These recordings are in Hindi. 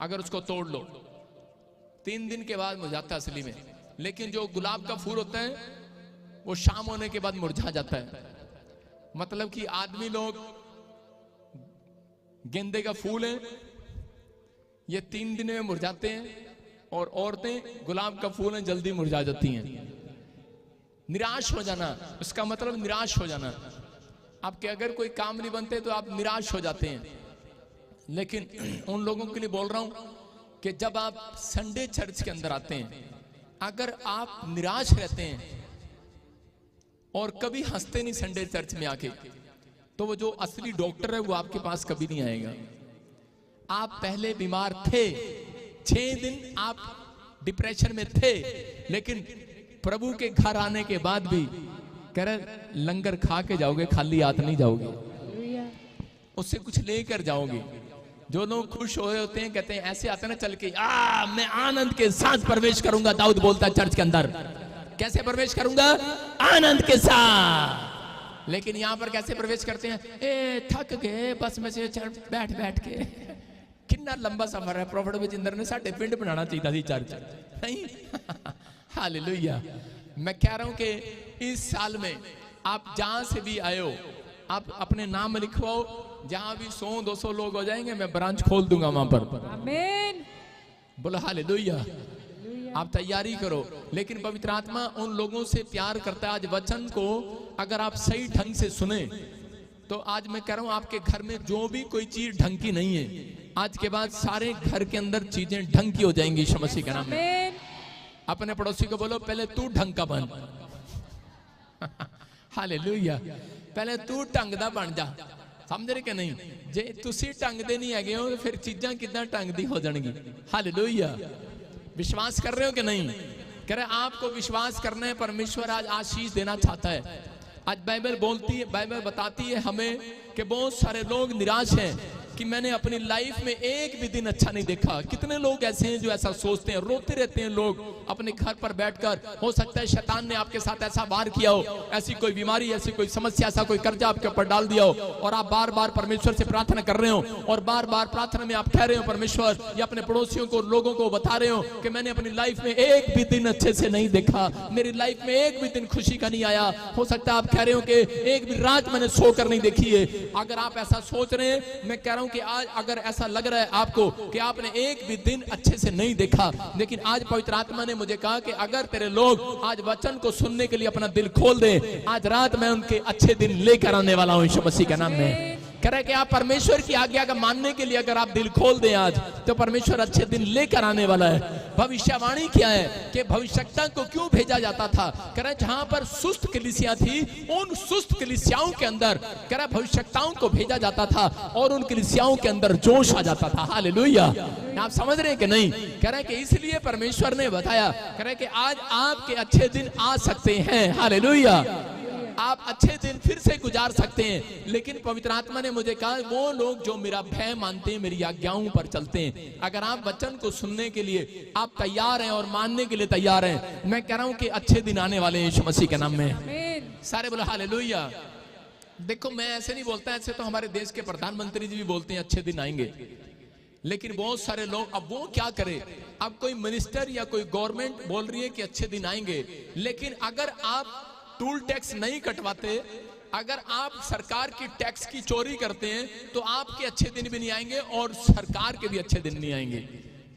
अगर उसको तोड़ लो 3 दिन के बाद मुरझाता है असली में। लेकिन जो गुलाब का फूल होता है वो शाम होने के बाद मुरझा जाता है। मतलब कि आदमी लोग गेंदे का फूल है, ये 3 दिन में मुरझाते हैं, और औरतें गुलाब का फूल है, जल्दी मुरझा जाती हैं। निराश हो जाना, उसका मतलब निराश हो जाना। आपके अगर कोई काम नहीं बनते तो आप निराश हो जाते हैं। लेकिन उन लोगों के लिए बोल रहा हूं कि जब आप संडे चर्च के अंदर आते हैं, अगर आप निराश रहते हैं और कभी हंसते नहीं संडे चर्च में आके, तो वो जो असली डॉक्टर है वो आपके पास कभी नहीं आएगा। आप पहले बीमार थे, 6 दिन आप डिप्रेशन में थे, लेकिन प्रभु के घर आने के बाद भी कह रहे लंगर खा के जाओगे, खाली हाथ नहीं जाओगे, उससे कुछ लेकर जाओगे। जो लोग खुश हो रहे होते हैं कहते हैं, ऐसे आते ना चल के, मैं आनंद के साथ प्रवेश करूंगा। दाऊद बोलता है चर्च के अंदर, कैसे प्रवेश करूंगा? आनंद के साथ। लेकिन यहां पर कैसे प्रवेश करते हैं? थक गए बस में से बैठ बैठ के। कितना लंबा सफर है। प्रॉफिट बजिंदर ने साढ़े पिंड बनाना चाहिए थी चर्च, नहीं? हालेलुया। मैं कह रहा हूं कि इस साल में आप जहां से भी आए हो, आप अपने नाम लिखवाओ। जहां भी 100-200 लोग हो जाएंगे, मैं ब्रांच खोल दूंगा वहां पर। आमीन। बोलो हालेलुया। आप तैयारी करो। लेकिन पवित्र आत्मा उन लोगों से प्यार करता है। आज वचन को अगर आप सही ढंग से सुने, तो आज मैं कह रहा हूं आपके घर में जो भी कोई चीज ढंग की नहीं है, आज के बाद सारे घर के अंदर चीजें ढंग की हो जाएंगी यीशु मसीह के नाम में। अपने पड़ोसी को बोलो, पहले तू ढंग का बन। हालेलुया। पहले तू ढंग दा बन जा। समझ रहे कि नहीं? जे तुसी ढंग दे नहीं हैगे हो, फिर चीजां किदां ढंग दी हो जाएंगी। हालेलुया। विश्वास कर रहे हो कि नहीं? कह रहे आपको विश्वास करना है। परमेश्वर आज आशीष देना चाहता है। आज बाइबल बोलती है, बाइबल बताती है हमें कि बहुत सारे लोग निराश हैं कि मैंने अपनी लाइफ में एक भी दिन अच्छा नहीं देखा। कितने लोग ऐसे हैं जो ऐसा सोचते हैं, रोते रहते हैं लोग अपने घर पर बैठकर। हो सकता है शैतान ने आपके साथ ऐसा वार किया हो, ऐसी कोई बीमारी, ऐसी कोई समस्या, ऐसा कोई कर्जा आपके ऊपर डाल दिया हो, और आप बार बार परमेश्वर से प्रार्थना कर रहे हो, और बार बार प्रार्थना में आप कह रहे हो परमेश्वर, या अपने पड़ोसियों को, लोगों को बता रहे हो कि मैंने अपनी लाइफ में एक भी दिन अच्छे से नहीं देखा, मेरी लाइफ में एक भी दिन खुशी का नहीं आया। हो सकता है आप कह रहे हो कि एक भी रात मैंने सोकर नहीं देखी है। अगर आप ऐसा सोच रहे हैं, मैं कह रहा हूं कि आज अगर ऐसा लग रहा है आपको कि आपने एक भी दिन अच्छे से नहीं देखा, लेकिन आज पवित्र आत्मा ने मुझे कहा कि अगर तेरे लोग आज वचन को सुनने के लिए अपना दिल खोल दें, आज रात मैं उनके अच्छे दिन लेकर आने वाला हूं यीशु मसीह के नाम में। कह रहा है कि आप परमेश्वर की आज्ञा का मानने के लिए अगर आप दिल खोल दें आज, तो परमेश्वर अच्छे दिन लेकर आने वाला है। भविष्यवाणी क्या है कि भविष्यवक्ता को क्यों भेजा जाता था? कह रहा है जहां पर सुस्त कलीसिया थी, उन सुस्त कलीसियाओं के अंदर कह रहा है भविष्यवक्ताओं को भेजा जाता था, और उन कलीसियाओं के अंदर जोश आ जाता था। हालेलुया। आप समझ रहे हैं कि नहीं? कह रहा है कि इसलिए परमेश्वर ने बताया, कह रहा है कि आज आपके अच्छे दिन आ सकते हैं। हालेलुया। आप अच्छे दिन फिर से गुजार सकते हैं। लेकिन पवित्र आत्मा ने मुझे कहा, वो लोग जो मेरा भय मानते हैं, मेरी आज्ञाओं पर चलते हैं, अगर आप वचन को सुनने के लिए आप तैयार हैं और मानने के लिए तैयार हैं, मैं कह रहा हूं कि अच्छे दिन आने वाले हैं यीशु मसीह के नाम में। सारे बोलो हालेलुया। देखो मैं ऐसे नहीं बोलता, ऐसे तो हमारे देश के प्रधानमंत्री जी भी बोलते हैं अच्छे दिन आएंगे, लेकिन बहुत सारे लोग, अब वो क्या करे? अब कोई मिनिस्टर या कोई गवर्नमेंट बोल रही है कि अच्छे दिन आएंगे, लेकिन अगर आप टूल टैक्स नहीं कटवाते, अगर आप सरकार की टैक्स की चोरी करते हैं, तो आपके अच्छे दिन भी नहीं आएंगे और सरकार के भी अच्छे दिन नहीं आएंगे,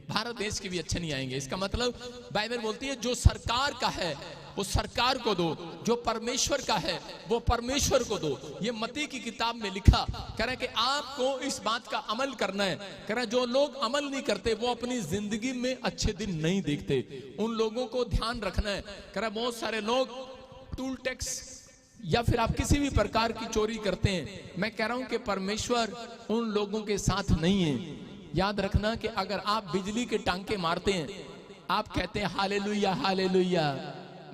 भारत देश के भी अच्छे नहीं आएंगे। इसका मतलब बाइबल बोलती है जो सरकार का है वो सरकार को दो, जो परमेश्वर का है वो परमेश्वर को दो। ये मत्ती की किताब में लिखा। कह रहे कि आपको इस बात का अमल करना है। कह रहे जो लोग अमल नहीं करते वो अपनी जिंदगी में अच्छे दिन नहीं देखते, उन लोगों को ध्यान रखना है। कह रहे बहुत सारे लोग टूल टैक्स या फिर आप किसी भी प्रकार की चोरी करते हैं, मैं कह रहा हूं कि परमेश्वर उन लोगों के साथ नहीं है। याद रखना कि अगर आप बिजली के टांके मारते हैं, आप कहते हैं हालेलुया हालेलुया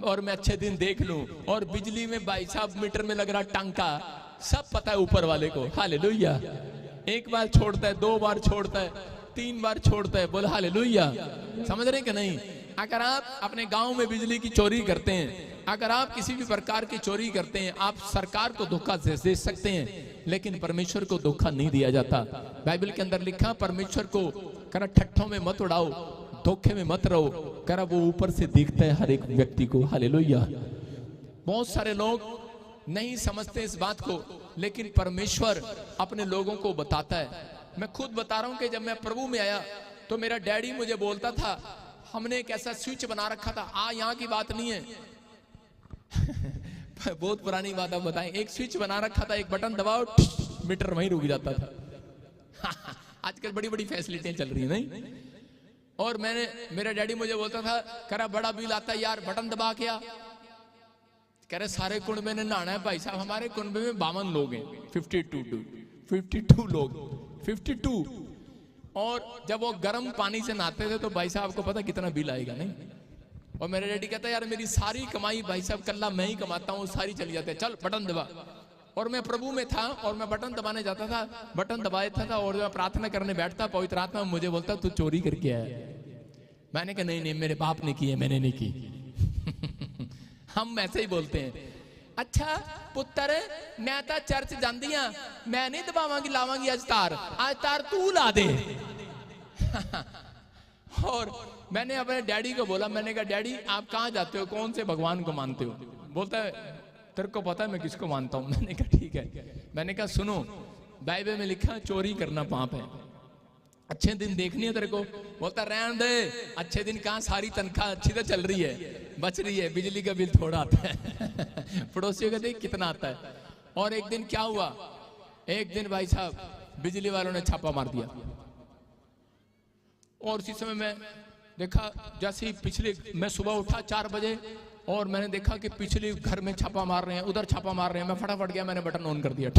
और मैं अच्छे दिन देख लूं, और बिजली में भाई साहब मीटर में लग रहा टांका, सब पता है ऊपर वाले को। हालेलुया। एक बार छोड़ता है, 2 बार छोड़ता है, 3 बार छोड़ता है। बोल हालेलुया। समझ रहे कि नहीं? अगर आप अपने गांव में बिजली की चोरी करते हैं, अगर आप किसी भी प्रकार की चोरी करते हैं, आप सरकार को धोखा दे सकते हैं, लेकिन परमेश्वर को धोखा नहीं दिया जाता। बाइबल के अंदर लिखा परमेश्वर को कह रहा ठट्ठों में मत उड़ाओ, धोखे में मत रहो, कह रहा वो ऊपर से दिखता है हर एक व्यक्ति को। हालेलुया। बहुत सारे लोग नहीं समझते इस बात को, लेकिन परमेश्वर अपने लोगों को बताता है। मैं खुद बता रहा हूं कि जब मैं प्रभु में आया तो मेरा डैडी मुझे बोलता था, हमने एक ऐसा स्विच बना रखा था, यहाँ की बात नहीं है बहुत पुरानी बात आप बताएं, एक स्विच बना रखा था, एक बटन दबाओ मीटर वहीं रुक जाता था आजकल बड़ी बड़ी फैसिलिटियां चल रही है नहीं। और मेरा डैडी मुझे बोलता था, कह रहा बड़ा बिल आता है यार, बटन दबा के आ। कह रहे सारे कुंबे ने नहाना है भाई साहब, हमारे कुंबे में 52 लोग हैं, 52 लोग, 52। और जब वो गर्म पानी से नहाते थे तो भाई साहब आपको पता कितना बिल आएगा नहीं। और मेरा डैडी कहता है यार मेरी सारी कमाई भाई साहब कल्ला मैं ही कमाता हूँ, सारी चली जाती है, चल बटन दबा। और मैं प्रभु में था और मैं बटन दबाने जाता था, बटन दबाता था और मैं प्रार्थना करने बैठता, पवित्र आत्मा मुझे बोलता तू चोरी करके आया। मैंने कहा नहीं मेरे बाप ने की है, मैंने नहीं की हम ऐसे ही बोलते हैं। अच्छा पुत्र मैं तो चर्च जाती हाँ, मैं नहीं दबावांगी लावांगी आज तार तू ला दे और मैंने अपने डैडी को बोला, मैंने कहा डैडी आप कहाँ जाते हो, कौन से भगवान को मानते हो? बोलता है तेरे को पता है मैं किसको मानता हूँ। मैंने कहा ठीक है। मैंने कहा सुनो बाइबल में लिखा चोरी करना पाप है, अच्छे दिन देखनी है तेरे को। बोलता रहने दे, अच्छे दिन कहाँ, सारी तनख्वाह अच्छी तो चल रही है, बच रही है, बिजली का बिल थोड़ा आता है पड़ोसियों का देख कितना आता है। और एक दिन क्या हुआ, एक दिन भाई साहब बिजली वालों ने छापा मार दिया और उसी समय मैं देखा, जैसे ही पिछले मैं सुबह उठा 4 बजे और मैंने देखा कि पिछले घर में छापा मार रहे हैं, उधर छापा मार रहे हैं। मैं फटाफट गया, मैंने बटन ऑन कर दिया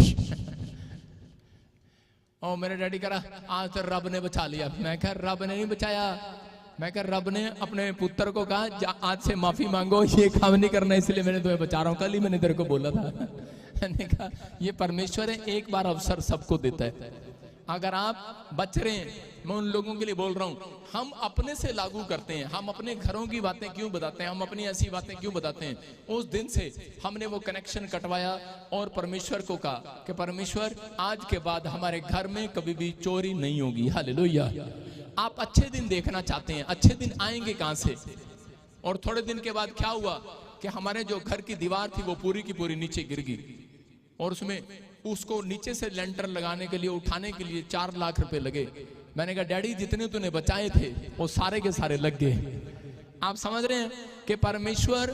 और मेरे डैडी कह रहा आज तो रब ने बचा लिया। मैं कह रब ने नहीं बचाया, मैं कह रब ने अपने पुत्र को कहा आज से माफी मांगो, ये काम नहीं करना इसलिए मैंने तुम्हें बचा रहा हूँ, कल ही मैंने तेरे को बोला था मैंने कहा ये परमेश्वर है, एक बार अवसर सबको देता है। अगर आप बच रहे हैं, मैं उन लोगों के लिए बोल रहा हूं, हम अपने से लागू करते हैं, हम अपने घरों की बातें क्यों बताते हैं, हम अपनी ऐसी बातें क्यों बताते हैं। उस दिन से हमने वो कनेक्शन कटवाया और परमेश्वर को कहा कि परमेश्वर आज के बाद हमारे घर में कभी भी चोरी नहीं होगी। हालेलुया। आप अच्छे दिन देखना चाहते हैं, अच्छे दिन आएंगे कहां से? और थोड़े दिन के बाद क्या हुआ कि हमारे जो घर की दीवार थी वो पूरी की पूरी नीचे गिर गई और उसमें उसको नीचे से लेंटर लगाने के लिए, उठाने के लिए 4 लाख रुपए लगे। मैंने कहा डैडी जितने तूने बचाए थे वो सारे के सारे लग गए। आप समझ रहे हैं कि परमेश्वर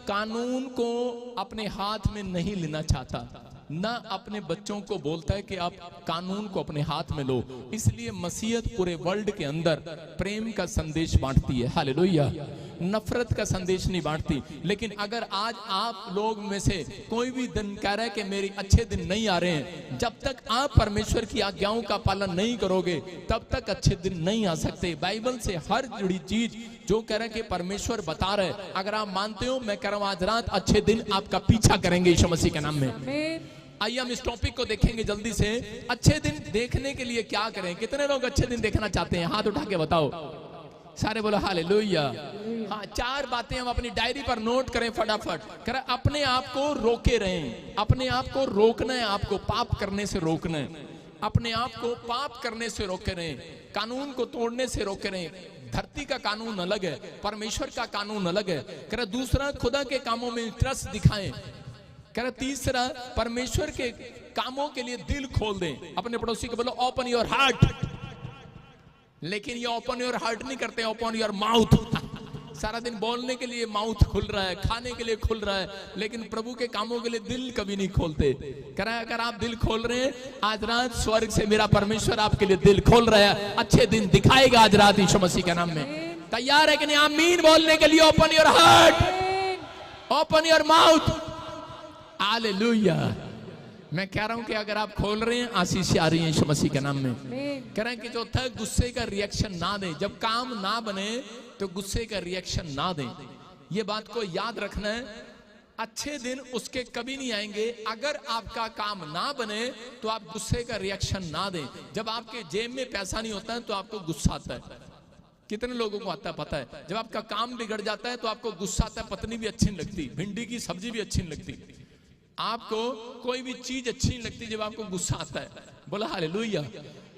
कानून को अपने हाथ में नहीं लेना चाहता, ना अपने बच्चों को बोलता है कि आप कानून को अपने हाथ में लो। इसलिए मसीहत पूरे वर्ल्ड के अंदर प्रेम का संदेश बांटती है। हालेलुया। नफरत का संदेश नहीं बांटती। लेकिन अगर आज आप लोग में से कोई भी दिन कह रहा है कि मेरे अच्छे दिन नहीं आ रहे हैं, जब तक आप परमेश्वर की आज्ञाओं का पालन नहीं करोगे तब तक अच्छे दिन नहीं आ सकते। बाइबल से हर जुड़ी चीज जो कह रहे हैं कि परमेश्वर बता रहे, अगर आप मानते हो, मैं कह रहा हूं आज रात अच्छे दिन आपका पीछा करेंगे यीशु मसीह के नाम में। आइए हम इस टॉपिक को देखेंगे जल्दी से। अच्छे दिन देखने के लिए क्या करें? कितने लोग अच्छे दिन देखना चाहते हैं? हाथ उठा के बताओ। सारे बोलो हालेलुया। हाँ, 4 बातें हम अपनी डायरी पर नोट करें फटाफट। कर अपने आप को रोके रहें, अपने आप को रोकना है, आपको पाप करने से रोकना है, अपने आप को पाप करने से रोके रहें, कानून को तोड़ने से रोके रहें। धरती का कानून अलग है, परमेश्वर का कानून अलग है। कर दूसरा, खुदा के कामों में इंटरेस्ट दिखाएं। कह तीसरा, परमेश्वर के कामों के लिए दिल खोल दें। अपने पड़ोसी को बोलो ओपन योर हार्ट। लेकिन ये ओपन योर हार्ट नहीं करते, ओपन योर माउथ। सारा दिन बोलने के लिए माउथ खुल रहा है, खाने के लिए खुल रहा है, लेकिन प्रभु के कामों के लिए दिल कभी नहीं खोलते। कह रहा है अगर आप दिल खोल रहे हैं, आज रात स्वर्ग से मेरा परमेश्वर आपके लिए दिल खोल रहा है, अच्छे दिन दिखाएगा आज रात यीशु मसीह के नाम में। तैयार है कि नहीं आमीन बोलने के लिए? Open your heart, open your mouth. Hallelujah. मैं कह रहा हूं कि अगर आप खोल रहे हैं, आशीष आ रही है यीशु मसीह के नाम में। कह रहे हैं कि चौथा, गुस्से का रिएक्शन ना दें। जब काम ना बने तो गुस्से का रिएक्शन ना दें। ये बात को याद रखना है। अच्छे दिन उसके कभी नहीं आएंगे अगर आपका काम ना बने तो आप गुस्से का रिएक्शन ना दें। जब आपके जेब में पैसा नहीं होता है तो आपको गुस्सा आता है। कितने लोगों को आता है पता है? जब आपका काम बिगड़ जाता है तो आपको गुस्सा आता है। पत्नी भी अच्छी नहीं लगती, भिंडी की सब्जी भी अच्छी नहीं लगती, आपको कोई भी चीज अच्छी नहीं लगती जब आपको गुस्सा आता है। बोला हालेलुया।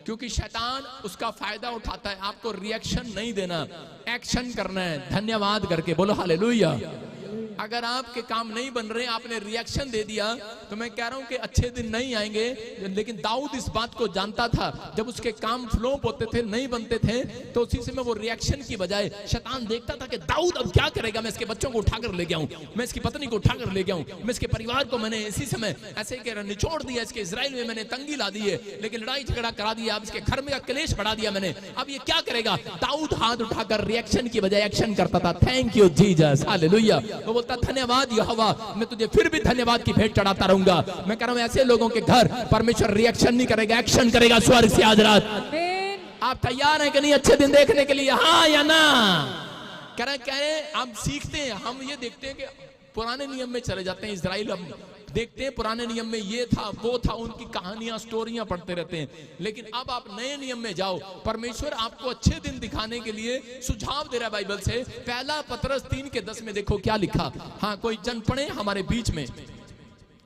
क्योंकि शैतान उसका फायदा उठाता है। आपको रिएक्शन नहीं देना, एक्शन करना है, धन्यवाद करके। बोलो हालेलुया। अगर आपके काम नहीं बन रहे, आपने रिएक्शन दे दिया, तो मैं कह रहा हूं कि अच्छे दिन नहीं आएंगे। लेकिन दाऊद इस बात को जानता था, जब उसके काम फ्लॉप होते थे, नहीं बनते थे, तो उसी समय वो रिएक्शन की बजाय शैतान देखता था कि दाऊद अब क्या करेगा, मैं इसके बच्चों को उठाकर ले गया हूं, मैं इसकी पत्नी को उठाकर ले गया हूं, मैं इसके परिवार को मैंने इसी समय ऐसे निचोड़ दिया, इसके इजराइल में मैंने तंगी ला दी है, लेकिन लड़ाई झगड़ा करा दिया, अब इसके घर में क्लेश बढ़ा दिया मैंने, अब ये क्या करेगा। दाऊद हाथ उठाकर रिएक्शन की बजाय एक्शन करता था। Thank you Jesus, hallelujah. वो बोलता धन्यवाद यहोवा, मैं तुझे फिर भी धन्यवाद की भेंट चढ़ाता रहूंगा। मैं कह रहा हूं ऐसे लोगों के घर परमेश्वर रिएक्शन नहीं करेगा, एक्शन करेगा स्वर्ग से आज रात। आप तैयार हैं कि नहीं अच्छे दिन देखने के लिए, हाँ या ना? कह रहे आप सीखते हैं, हम ये देखते हैं कि पुराने नियम में चले जाते हैं। इजराइल हम देखते हैं पुराने नियम में ये था वो था, उनकी कहानियां स्टोरियां पढ़ते रहते हैं। लेकिन अब आप नए नियम में जाओ, परमेश्वर आपको अच्छे दिन दिखाने के लिए सुझाव दे रहा है बाइबल से। पहला पतरस 3:10 में देखो क्या लिखा। हाँ, कोई जन पढ़े हमारे बीच में।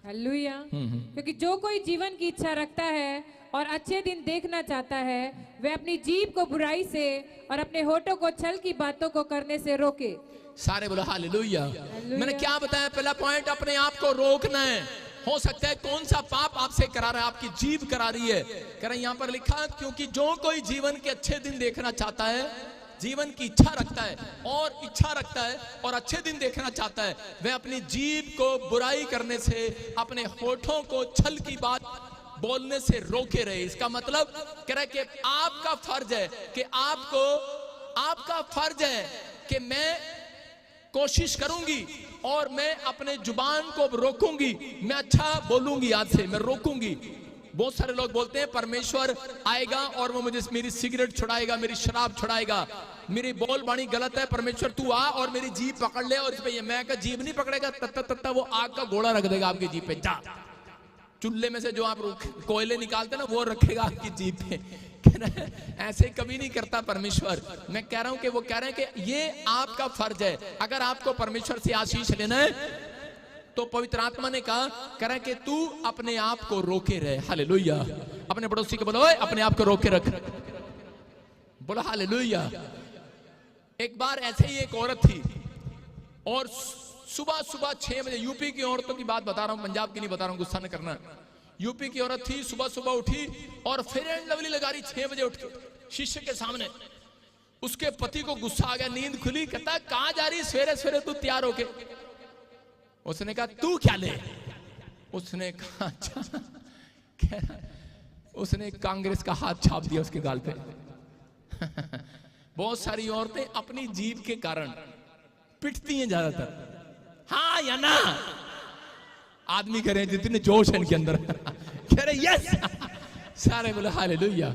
हालेलुया। क्योंकि जो कोई जीवन की इच्छा रखता है और अच्छे दिन देखना चाहता है, वह अपनी जीभ को बुराई से और अपने होठों को छल की बातों को करने से रोके। सारे बोलो हालेलुया। मैंने क्या बताया? पहला पॉइंट, अपने आप को रोकना है। हो सकता है कौन सा पाप आपसे करा रहा है, आपकी जीभ करा रही है। कह रहे यहाँ पर लिखा, क्योंकि जो कोई जीवन के अच्छे दिन देखना चाहता है, जीवन की इच्छा रखता है और इच्छा रखता है और अच्छे दिन देखना चाहता है, वह अपनी जीभ को बुराई करने से, अपने होठों को छल की बात बोलने से रोके रहे। इसका मतलब कह रहा है कि आपका फर्ज है कि आपका फर्ज है कि मैं कोशिश करूंगी और मैं अपने जुबान को रोकूंगी, मैं अच्छा बोलूंगी, आज से मैं रोकूंगी। बहुत सारे लोग बोलते हैं परमेश्वर आएगा और वो मुझे मेरी सिगरेट छुड़ाएगा, मेरी शराब छुड़ाएगा, मेरी बोल बाणी गलत है, परमेश्वर तू आ और मेरी जीभ पकड़ ले। और इस पे मैं कहा जीभ नहीं पकड़ेगा, तत्ता वो आग का गोला रख देगा आपकी जीभ पे। जा, चूल्हे में से जो आप कोयले निकालते ना, वो रखेगा आपकी जीभ पे। ऐसे कभी नहीं करता परमेश्वर। मैं कह रहा हूं कि वो कह रहे हैं कि ये आपका फर्ज है। अगर आपको परमेश्वर से आशीष लेना है तो पवित्र आत्मा ने कहा, कह रहा है कि तू अपने आप को रोके रहे। हालेलुया। अपने पड़ोसी को बोलो, अपने आप को रोके रख। बोलो हालेलुया। एक बार ऐसे ही एक औरत थी और सुबह 6 बजे, यूपी की औरतों की बात बता रहा हूं, पंजाब की नहीं बता रहा हूं, गुस्सा न करना। यूपी की औरत थी, सुबह उठी और फेयर एंड लवली लगा रही 6 बजे उठ के शीशे के सामने। उसके पति को गुस्सा आ गया, नींद खुली, कहता कहां जा रही सवेरे सवेरे तू तैयार होके। उसने कहा तू क्या ले? उसने कहा अच्छा। उसने कांग्रेस का हाथ छाप दिया उसके गाल पे। बहुत सारी औरतें अपनी जीभ के कारण पिटती हैं ज्यादातर, हाँ या ना? आदमी कह रहे हैं जितने जोश है इनके अंदर। कह रहे यस, सारे बोले हालेलुया।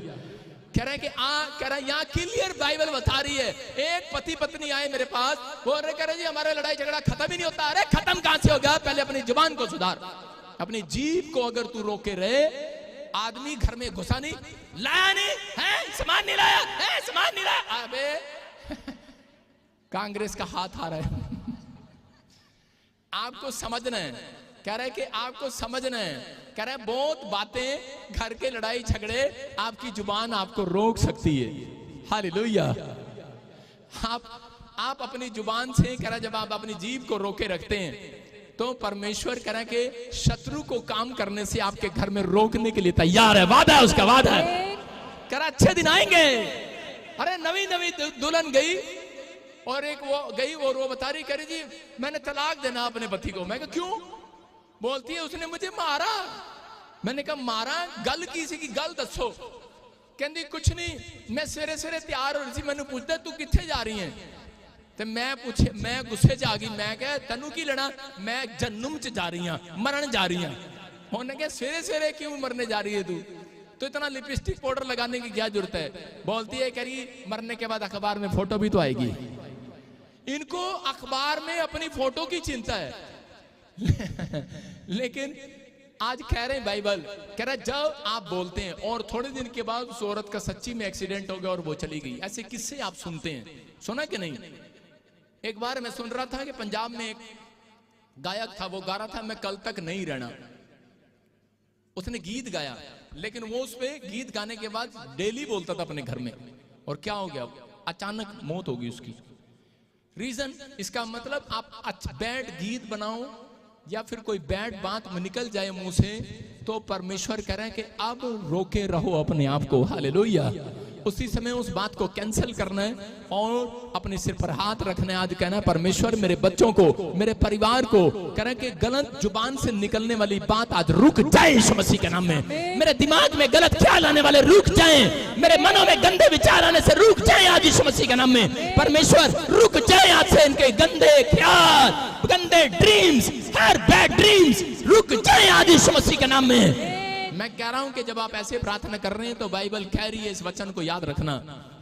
कह रहे कि कह रहा यहाँ क्लियर बाइबल बता रही है। एक पति पत्नी आए मेरे पास, बोल रहे, कह रहे जी हमारा लड़ाई झगड़ा खत्म ही नहीं होता। अरे खत्म कहां से होगा? पहले अपनी जुबान को सुधार। अपनी जीभ को अगर तू रोके रहे, आदमी घर में घुसा नहीं, लाया नहीं है, सामान नहीं लाया है, सामान नहीं लाया, अबे कांग्रेस का हाथ आ रहा है। आपको समझना है, कह रहे कि आपको समझना है, कह रहे बहुत बातें, घर के लड़ाई झगड़े, आपकी जुबान आपको रोक सकती है। हालेलुया। आप अपनी जुबान से, कह रहा जब आप अपनी जीभ को रोके रखते हैं तो परमेश्वर कह रहा कि शत्रु को काम करने से आपके घर में रोकने के लिए तैयार है। वादा है, उसका वादा है। कह रहा अच्छे दिन आएंगे। अरे नवी दुल्हन गई और एक वो गई, वो बता रही, कह रही जी मैंने तलाक देना अपने पति को। मैं कहा क्यों? बोलती है उसने मुझे मारा। मैंने कहा मारा? गल किसी की गल दसो। कहती कुछ नहीं, मैं सवेरे सवेरे तैयार हो रही थी, मैंने पूछता तू किथे जा रही है? तो मैं गुस्से च आ गई। मैं कहा तेनू की लेना, मैं जन्म च जा रही हूं, मरण जा रही हूं। उन्होंने कहा सवेरे सवेरे क्यों मरने जा रही है तू? तो इतना लिपस्टिक पाउडर लगाने की क्या जरूरत है? बोलती है कह रही मरने के बाद अखबार में फोटो भी तो आएगी। इनको अखबार में अपनी फोटो की चिंता है। लेकिन आज कह रहे हैं बाइबल, कह रहा है जब आप बोलते हैं और थोड़े दिन के बाद उस औरत का सच्ची में एक्सीडेंट हो गया और वो चली गई, ऐसे किस्से आप सुनते हैं, सुना कि नहीं? एक बार मैं सुन रहा था कि पंजाब में एक गायक था, वो गा रहा था मैं कल तक नहीं रहना। उसने गीत गाया लेकिन वो उस पे गीत गाने के बाद डेली बोलता था अपने घर में, और क्या हो गया, अचानक मौत होगी उसकी। रीजन, इसका मतलब आप बैड गीत बनाओ या फिर कोई बैड बात में निकल जाए मुंह से, तो परमेश्वर कह रहे हैं कि अब रोके रहो अपने आप को। हालेलुया। उसी समय उस बात को कैंसिल करना है और अपने सिर पर हाथ रखना है। आज कहना है परमेश्वर मेरे बच्चों को, मेरे परिवार को, कह रहे कि गलत जुबान से निकलने वाली बात आज रुक जाए यीशु मसीह के नाम में। मेरे दिमाग में गलत ख्याल आने वाले रुक जाएं, मेरे मनों में गंदे विचार आने से रुक जाएं आज यीशु मसीह के नाम में। परमेश्वर रुक जाए आज से, इनके गंदे ख्याल, गंदे ड्रीम्स, हर बैड ड्रीम्स रुक जाए आज यीशु मसीह के नाम में। मैं कह रहा हूं कि जब आप ऐसे प्रार्थना कर रहे हैं तो बाइबल कह रही है, इस वचन को याद रखना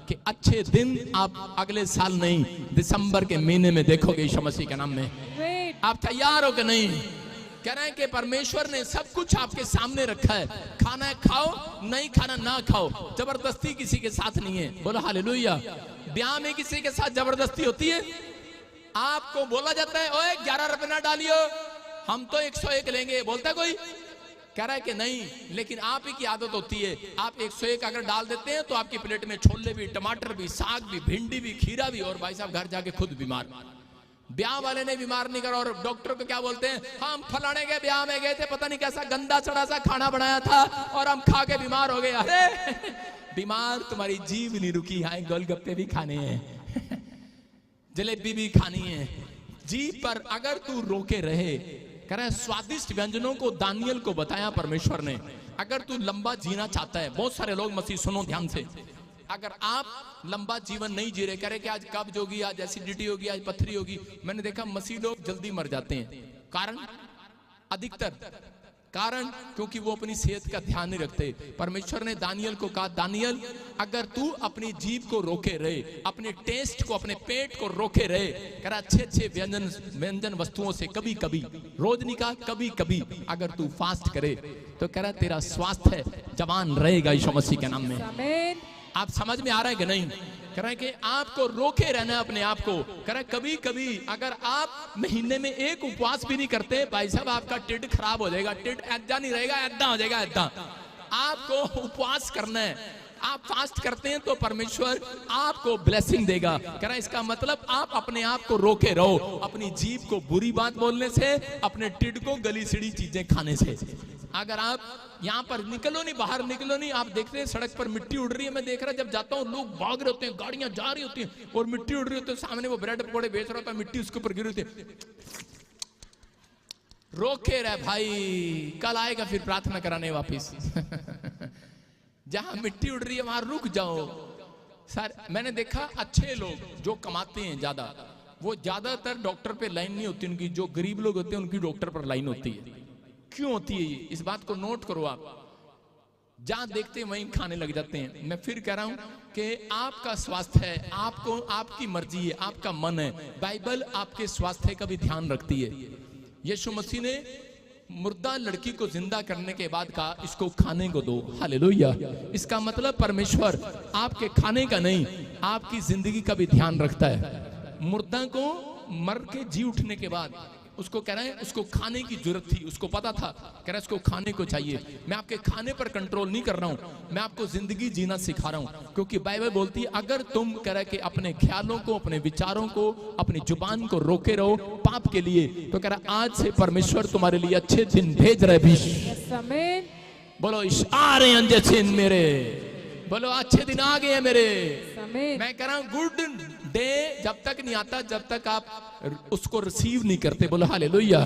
कि अच्छे दिन आप अगले साल नहीं, दिसंबर के महीने में देखोगे यीशु मसीह के नाम में। आप तैयार हो कि नहीं? कह रहे हैं कि परमेश्वर ने सब कुछ आपके सामने रखा है, खाना है खाओ, नहीं खाना ना खाओ, जबरदस्ती किसी के साथ नहीं है। बोलो हालेलुया। ब्याह में किसी के साथ जबरदस्ती होती है? आपको बोला जाता है ओए 11 रुपए ना डालियो, हम तो 101 लेंगे, बोलता है कोई? कह रहा है कि नहीं, लेकिन आप ही की आदत होती है, आप 101 अगर डाल देते हैं तो आपकी प्लेट में छोले भी, टमाटर भी, साग भी, भिंडी भी, खीरा भी, और भाई साहब घर जाके खुद बीमार। ब्याह वाले ने बीमार नहीं करा, और डॉक्टर को क्या बोलते हैं, हम फलाने के ब्याह में गए थे, पता नहीं कैसा गंदा सड़ा सा खाना बनाया था और हम खा के बीमार हो गए। अरे बीमार तुम्हारी जीभ नहीं रुकी, यहाँ गोलगप्पे भी खाने हैं, जलेबी भी खानी है। जीभ पर अगर तू रोके रहे, कह रहा है स्वादिष्ट व्यंजनों को दानियल को बताया परमेश्वर ने। अगर तू लंबा जीना चाहता है, बहुत सारे लोग मसीह सुनो ध्यान से, अगर आप लंबा जीवन नहीं जी रहे, कह रहे कि आज कब्ज होगी, आज एसिडिटी होगी, आज पथरी होगी, मैंने देखा मसीह लोग जल्दी मर जाते हैं। कारण, अधिकतर कारण क्योंकि वो अपनी सेहत का ध्यान नहीं रखते। परमेश्वर ने दानियल को कहा, दानियल अगर तू अपनी जीभ को रोके रहे, अपने टेस्ट को, अपने पेट को रोके रहे, कह रहा अच्छे अच्छे व्यंजन वस्तुओं से कभी कभी, रोज नहीं कहा, कभी कभी अगर तू फास्ट करे तो कह रहा तेरा स्वास्थ्य जवान रहेगा यीशु मसीह के नाम में। आप समझ में आ रहा है कि नहीं? कह रहा है कि आपको रोके रहना है अपने आप को। कह रहा है कभी कभी अगर आप महीने में एक उपवास भी नहीं करते, भाई साहब आपका टिड खराब हो जाएगा। टिड ऐदा नहीं रहेगा, ऐदा हो जाएगा, ऐदा। आपको उपवास करना है। आप फास्ट करते हैं तो परमेश्वर आपको ब्लेसिंग देगा। कह रहा है इसका मतलब आप अपने आप को रोके रहो, अपनी जीभ को बुरी बात बोलने से, अपने टिड को गली सीढ़ी चीजें खाने से। अगर आप यहाँ पर निकलो नहीं, बाहर निकलो नहीं, आप देखते हैं सड़क पर मिट्टी उड़ रही है, मैं देख रहा जब जाता हूँ लोग भाग रहे होते हैं, गाड़ियां जा रही होती हैं और मिट्टी उड़ रही होती है, सामने वो ब्रेड पकौड़े बेच रहा होता है, मिट्टी उसके ऊपर गिर रही होती है। रोके रहे भाई, कल आएगा फिर प्रार्थना कराने वापिस। जहां मिट्टी उड़ रही है वहां रुक जाओ। सर मैंने देखा अच्छे लोग जो कमाते हैं ज्यादा, वो ज्यादातर डॉक्टर पे लाइन नहीं होती उनकी। जो गरीब लोग होते हैं उनकी डॉक्टर पर लाइन होती है। क्यों होती है ये? इस बात को नोट करो आप। जहां देखते हैं वहीं खाने लग जाते हैं। मैं फिर कह रहा हूं कि आपका स्वास्थ्य है, आपको, आपकी मर्जी है, आपका मन है। बाइबल आपके स्वास्थ्य का भी ध्यान रखती है। यीशु मसीह ने मुर्दा लड़की को जिंदा करने के बाद कहा इसको खाने को दो। हालेलुया। इसका मतलब परमेश्वर आपके खाने का नहीं, आपकी जिंदगी का भी ध्यान रखता है। मुर्दा को मर के जी उठने के बाद उसको कह रहा है उसको खाने की जरूरत थी, उसको पता था, कह रहा है उसको खाने को चाहिए। मैं आपके खाने पर कंट्रोल नहीं कर रहा हूं, मैं आपको जिंदगी जीना सिखा रहा हूं। क्योंकि बाइबल बोलती है अगर तुम कह रहे कि अपने ख्यालों को, अपने विचारों को, अपनी जुबान को रोके रहो पाप के लिए, तो कह रहा आज से परमेश्वर तुम्हारे लिए अच्छे दिन भेज रहे भी। बोलो आ रहे हैं अच्छे दिन मेरे, बोलो अच्छे दिन आ गए हैं मेरे। मैं कह रहा हूं गुड डे जब तक नहीं आता जब तक आप उसको रिसीव नहीं करते। बोलो हालेलुया।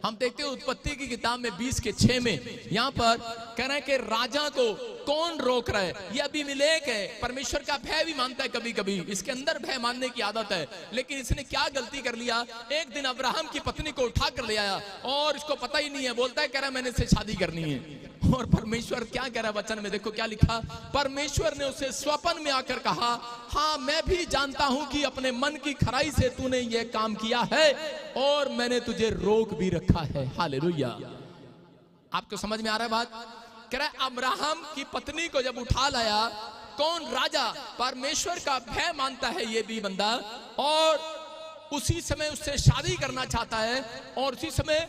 हम देखते हैं उत्पत्ति की किताब में 20:6 में यहाँ पर कह रहे हैं कि राजा को कौन रोक रहा है? ये अबीमेलेक है। परमेश्वर का भय भी मानता है कभी कभी, इसके अंदर भय मानने की आदत है। लेकिन इसने क्या गलती कर लिया, एक दिन अब्राहम की पत्नी को उठा कर ले आया और इसको पता ही नहीं है, बोलता है कह रहा है मैंने इससे शादी करनी है। और परमेश्वर क्या कह रहा है वचन में, देखो क्या लिखा। परमेश्वर ने उसे स्वप्न में आकर कहा, हाँ मैं भी जानता हूं कि अपने मन की खराई से तूने ये काम किया है और मैंने तुझे रोक भी रखा है। हालेलुया। आपको समझ में आ रहा है बात? कह रहा है अब्राहम की पत्नी को जब उठा लाया, कौन? राजा। परमेश्वर का भय मानता है ये भी बंदा, और उसी समय उससे शादी करना चाहता है और उसी समय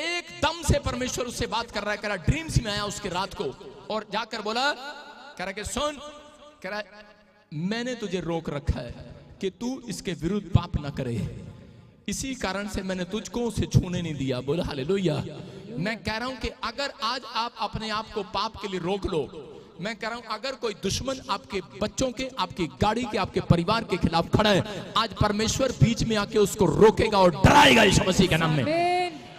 एकदम से परमेश्वर उससे बात कर रहा है, कह रहा ड्रीम्स में आया उसके रात को और जाकर बोला, कह रहा कि सुन, कह रहा मैंने तुझे रोक रखा है कि तू इसके विरुद्ध पाप ना करे, इसी कारण से मैंने तुझको उसे छूने नहीं दिया। बोला हालेलुया। मैं कह रहा हूं कि अगर आज आप अपने आप को पाप के लिए रोक लो, मैं कह रहा हूं अगर कोई दुश्मन आपके बच्चों के, आपकी गाड़ी के, आपके परिवार के खिलाफ खड़ा है, आज परमेश्वर बीच में आके उसको रोकेगा और डराएगा यीशु मसीह के नाम में।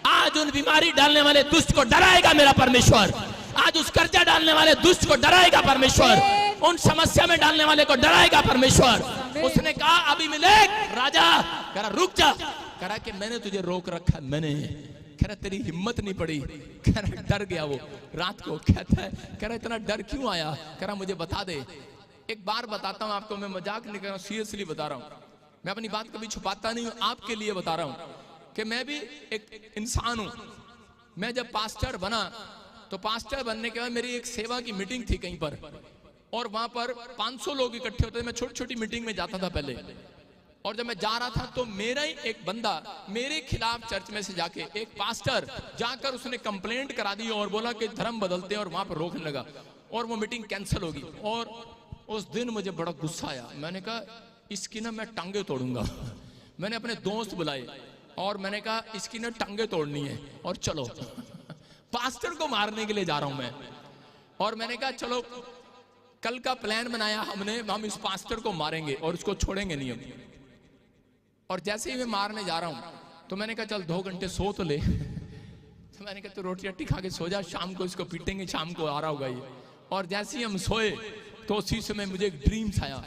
आज उन बीमारी डालने वाले दुष्ट को डराएगा मेरा परमेश्वर। आज उस कर्जा डालने वाले दुष्ट को डराएगा परमेश्वर। उन समस्या में डालने वाले को डराएगा परमेश्वर। उसने कहा अबीमेलेक राजा, कह रहा रुक जा, कह रहा कि मैंने तुझे रोक रखा, मैंने, कह रहा तेरी हिम्मत नहीं पड़ी, कह रहा डर गया वो रात को। कहता है, कह रहा इतना डर क्यों आया, कह रहा मुझे बता दे। एक बार बताता हूं आपको, मैं मजाक नहीं कर रहा हूं, सीरियसली बता रहा हूं, मैं अपनी बात कभी छुपाता नहीं हूं, आपके लिए बता रहा हूं कि मैं भी एक इंसान हूं। मैं जब पास्टर बना तो पास्टर बनने के बाद मेरी एक सेवा की मीटिंग थी कहीं पर, और वहां पर 500 लोग इकट्ठे होते थे। मैं छोटी छोटी मीटिंग में जाता था पहले, और जब मैं जा रहा था तो मेरा ही एक बंदा मेरे खिलाफ चर्च में से जाके, एक पास्टर जाकर उसने कंप्लेंट करा दी और बोला कि धर्म बदलते हैं, और वहां पर रोकने लगा और वो मीटिंग कैंसिल होगी। और उस दिन मुझे बड़ा गुस्सा आया, मैंने कहा इसकी ना मैं टांगे तोड़ूंगा। मैंने अपने दोस्त बुलाए और मैंने कहा इसकी ना टांगे तोड़नी है, और चलो पास्टर को मारने के लिए जा रहा हूं मैं। और मैंने कहा चलो कल का प्लान बनाया हमने, हम इस पास्टर को मारेंगे और उसको छोड़ेंगे नहीं हम। और जैसे ही मैं मारने जा रहा हूं तो मैंने कहा चल 2 घंटे सो तो ले। तो मैंने कहा तो रोटी रट्टी खा के सो जा, शाम को इसको पीटेंगे, शाम को आ रहा होगा ये। और जैसे ही हम सोए तो उसी समय मुझे एक ड्रीम्स आया,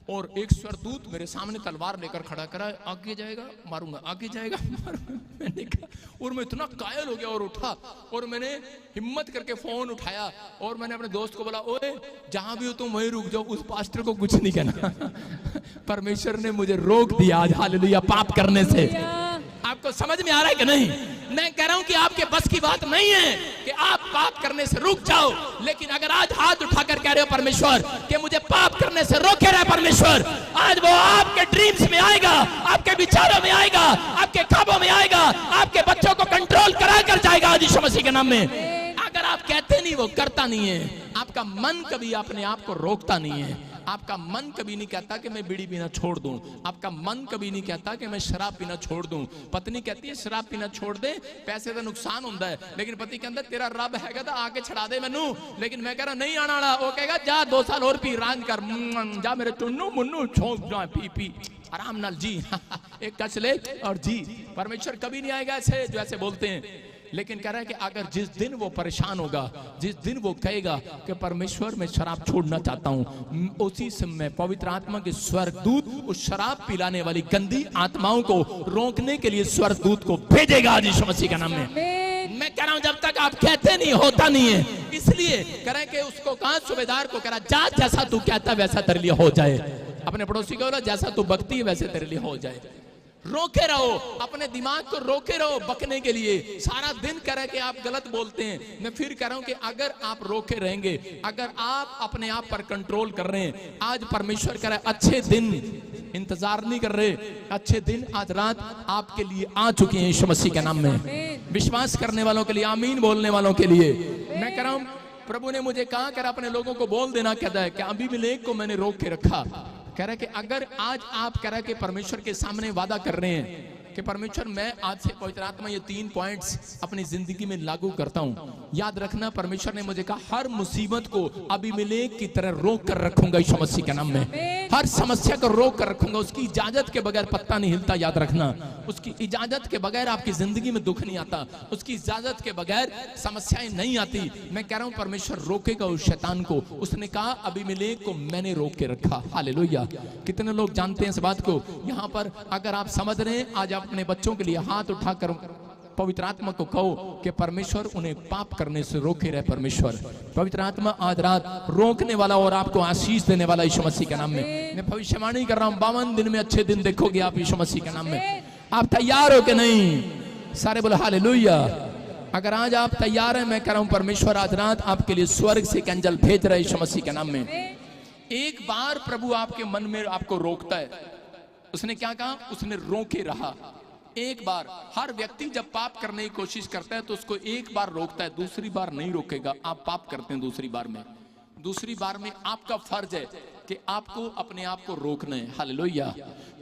और एक स्वर्गदूत मेरे सामने तलवार लेकर खड़ा करा, आगे जाएगा मारूंगा, आगे जाएगा मारूंगा। मैंने कहा, और मैं इतना कायल हो गया और उठा, और मैंने हिम्मत करके फोन उठाया और मैंने अपने दोस्त को बोला, ओए जहां भी हो तुम वहीं रुक जाओ, उस पास्टर को कुछ नहीं कहना। परमेश्वर ने मुझे रोक दिया आज, हालेलुया, पाप करने से। आपको समझ में आ रहा है कि नहीं? मैं कह रहा हूं कि आपके बस की बात नहीं है कि आप पाप करने से रुक जाओ, लेकिन अगर आज हाथ उठाकर कह रहे हो परमेश्वर कि मुझे पाप करने से रोके रहे परमेश्वर, आज वो आपके ड्रीम्स में आएगा, आपके विचारों में आएगा, आपके ख्वाबों में आएगा, आपके बच्चों को कंट्रोल करा कर जाएगा आज यीशु मसीह के नाम में। अगर आप कहते नहीं, वो करता नहीं है। आपका मन कभी अपने आप को रोकता नहीं है। आपका मन कभी नहीं कहता कि मैं बीड़ी पीना छोड़ दूं। आपका मन कभी नहीं कहता कि मैं शराब पीना छोड़ दूं। पत्नी कहती है शराब पीना छोड़ दे, पैसे का नुकसान होता है, लेकिन पति कहता है तेरा रब हैगा तो आके छड़ा दे मैनू। लेकिन मैं कह रहा नहीं आना वाला, वो कहेगा जा 2 साल और पी, रांझ कर, जा मेरे टुन्नू मुन्नू छोंक जा, पी पी आराम नाल जी। एक कच ले और जी। परमेश्वर कभी नहीं आएगा ऐसे जो ऐसे बोलते हैं, लेकिन कह रहा है कि अगर जिस दिन वो परेशान होगा, जिस दिन वो कहेगा कि परमेश्वर मैं शराब छोड़ना चाहता हूं, उसी समय पवित्र आत्मा के स्वर्गदूत उस शराब पिलाने वाली गंदी आत्माओं को रोकने के लिए स्वर्गदूत को भेजेगा आज यीशु मसीह के नाम में। मैं कह रहा हूं जब तक आप कहते नहीं, होता नहीं है। इसलिए कह रहे कि उसको कहा, सूबेदार को कह रहा जा, जैसा तू कहता वैसा तेरे लिए हो जाए। अपने पड़ोसी को बोला जैसा तू बकती है वैसे तेरे लिए हो जाए। रोके रहो, अपने दिमाग को रोके रहो बकने के लिए। सारा दिन कह रहे कि आप गलत बोलते हैं। मैं फिर कह रहा हूं कि अगर आप रोके रहेंगे, अगर आप अपने आप पर कंट्रोल कर रहे हैं, आज परमेश्वर कह रहा है अच्छे दिन इंतजार नहीं कर रहे, अच्छे दिन आज रात आपके लिए आ चुके हैं यीशु मसीह के नाम में। विश्वास करने वालों के लिए, आमीन बोलने वालों के लिए मैं कह रहा हूं, प्रभु ने मुझे कहा कर अपने लोगों को बोल देना, कहता है कि अबीमेलेक को मैंने रोक के रखा। कह रहा है कि अगर आज आप कह रहा है कि परमेश्वर के सामने वादा कर रहे हैं कि परमेश्वर मैं आज से पवित्र आत्मा ये 3 पॉइंट्स अपनी जिंदगी में लागू करता हूं। याद रखना, परमेश्वर ने मुझे कहा हर मुसीबत को अबीमेलेक की तरह रोक कर रखूंगा यीशु मसीह के नाम में। हर समस्या को रोक कर रखूंगा, उसकी इजाजत के बगैर पत्ता नहीं हिलता। याद रखना, उसकी इजाजत के बगैर आपकी जिंदगी में दुख नहीं आता, उसकी इजाजत के बगैर समस्याएं नहीं आती। मैं कह रहा हूं परमेश्वर रोकेगा उस शैतान को। उसने कहा अबीमेलेक को मैंने रोक के रखा। हालेलुया। कितने लोग जानते हैं इस बात को? यहाँ पर अगर आप समझ रहे हैं, आज अपने बच्चों के लिए हाथ उठाकर पवित्र आत्मा को कहो कि परमेश्वर उन्हें पाप करने से रोके रहे। परमेश्वर पवित्र आत्मा आज रात रोकने वाला और आपको आशीष देने वाला यीशु मसीह के नाम में। मैं भविष्यवाणी कर रहा हूं, 52 दिन में अच्छे दिन देखोगे आप यीशु मसीह के नाम में। आप तैयार हो कि नहीं? सारे बोले हालेलुया। अगर आज आप तैयार हैं, मैं कह रहा हूं परमेश्वर आज रात आपके लिए स्वर्ग से एक एंजल भेज रहा है यीशु मसीह के नाम में। एक बार प्रभु आपके मन में आपको रोकता है। उसने क्या कहा? उसने रोके रहा। एक बार हर व्यक्ति जब पाप करने की कोशिश करता है तो उसको एक बार रोकता है, दूसरी बार नहीं रोकेगा। आप पाप करते हैं दूसरी बार में आपका फर्ज है कि आपको अपने आप को रोकना है। हालेलुया।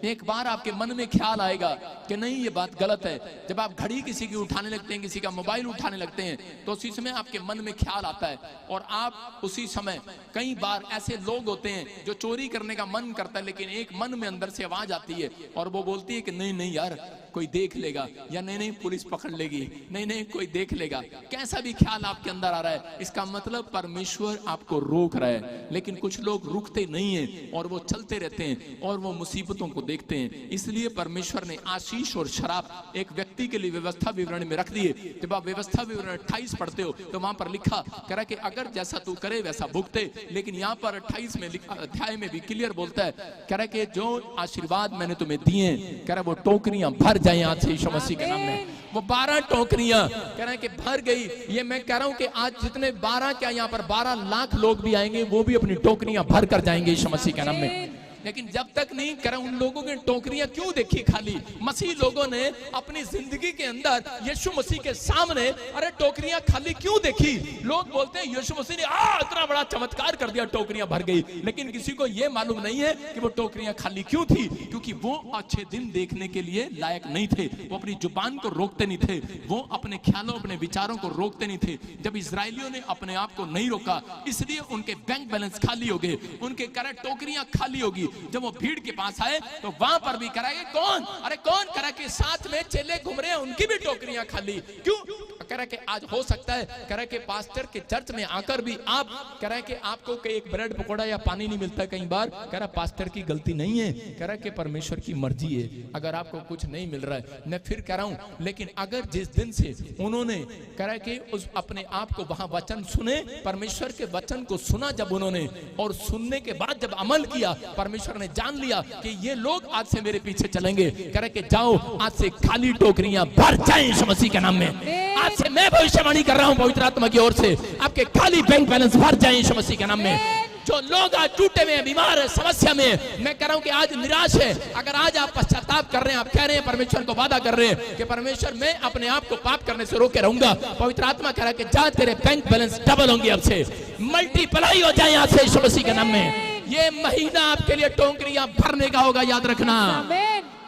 एक बार आपके मन में ख्याल आएगा कि नहीं ये बात गलत है। जब आप घड़ी किसी की उठाने लगते हैं, किसी का मोबाइल उठाने लगते हैं, तो उसी समय आपके मन में ख्याल आता है और आप उसी समय, कई बार ऐसे लोग होते हैं जो चोरी करने का मन करता है, लेकिन एक मन में अंदर से आवाज आती है और वो बोलती है कि नहीं नहीं यार कोई देख लेगा, या नहीं नहीं पुलिस पकड़ लेगी, नहीं नहीं कोई देख लेगा। कैसा भी ख्याल आपके अंदर आ रहा है, इसका मतलब परमेश्वर आपको रोक रहा है। लेकिन कुछ लोग रुकते नहीं हैं और वो चलते रहते हैं और वो मुसीबतों को देखते हैं। इसलिए परमेश्वर ने आशीष और शराब एक व्यक्ति के लिए व्यवस्था विवरण में रख दिए। जब आप व्यवस्था विवरण 28 पढ़ते हो तो वहां पर लिखा करा कि अगर जैसा तू करे वैसा भुगते। लेकिन यहाँ पर 28 में अध्याय में भी क्लियर बोलता है, कह रहा कि जो आशीर्वाद मैंने तुम्हें दिए, कह रहा वो टोकरियां भर जाए आज से यीशु मसीह के नाम में। वो 12 टोकरियां कह रहे हैं कि भर गई। ये मैं कह रहा हूं कि आज जितने 12 क्या यहाँ पर 12 लाख लोग भी आएंगे, वो भी अपनी टोकरियां भर कर जाएंगे यीशु मसीह के नाम में। लेकिन जब तक नहीं करा, उन लोगों की टोकरियां क्यों देखी खाली? मसीह लोगों ने अपनी जिंदगी के अंदर यीशु मसीह के सामने अरे टोकरियां खाली क्यों देखी? लोग बोलते हैं यीशु मसीह ने इतना बड़ा चमत्कार कर दिया, टोकरियां भर गई। लेकिन किसी को यह मालूम नहीं है कि वो टोकरियां खाली क्यों थी, क्योंकि वो अच्छे दिन देखने के लिए लायक नहीं थे। वो अपनी जुबान को रोकते नहीं थे, वो अपने ख्यालों अपने विचारों को रोकते नहीं थे। जब इजरायलियों ने अपने आप को नहीं रोका, इसलिए उनके बैंक बैलेंस खाली हो गए, उनके करे टोकरियां खाली होगी। जब वो भीड़ के पास आए तो वहां पर भी कराए कौन, अरे कौन करा के साथ में चेले घूम रहे हैं, उनकी भी टोकरियां खाली क्यों? करा के आज हो सकता है करा के पास्टर के चर्च में आकर भी आप करा के आपको एक ब्रेड पकौड़ा या पानी नहीं मिलता, कई बार करा पास्टर की गलती नहीं है, करा के परमेश्वर की मर्जी है। अगर आपको कुछ नहीं मिल रहा है, मैं फिर कह रहा हूं, लेकिन अगर जिस दिन से उन्होंने करा के उस अपने आप को वहां वचन सुने, परमेश्वर के वचन को सुना जब उन्होंने, और सुनने के बाद जब अमल किया, परमेश्वर ने जान लिया कि ये लोग आज से मेरे पीछे चलेंगे। कह के जाओ आज से खाली टोकरियां भर जाएं यीशु मसीह के नाम में। आज से मैं भविष्यवाणी कर रहा हूं पवित्र आत्मा की ओर से, आपके खाली बैंक बैलेंस भर जाएं यीशु मसीह के नाम में। जो लोग आज टूटे हुए हैं, बीमार है, समस्या में, मैं कह रहा हूं कि आज निराश है, अगर आज आप पश्चाताप कर रहे हैं, आप कह रहे हैं, परमेश्वर को वादा कर रहे हैं कि परमेश्वर मैं अपने आप को पाप करने से रोके रहूंगा, पवित्र आत्मा कह रहा है कि जा तेरे बैंक बैलेंस डबल होंगे, अब से मल्टीप्लाई हो जाए आज से यीशु मसीह के नाम में। ये महीना आपके लिए टोकरियां भरने का होगा, याद रखना।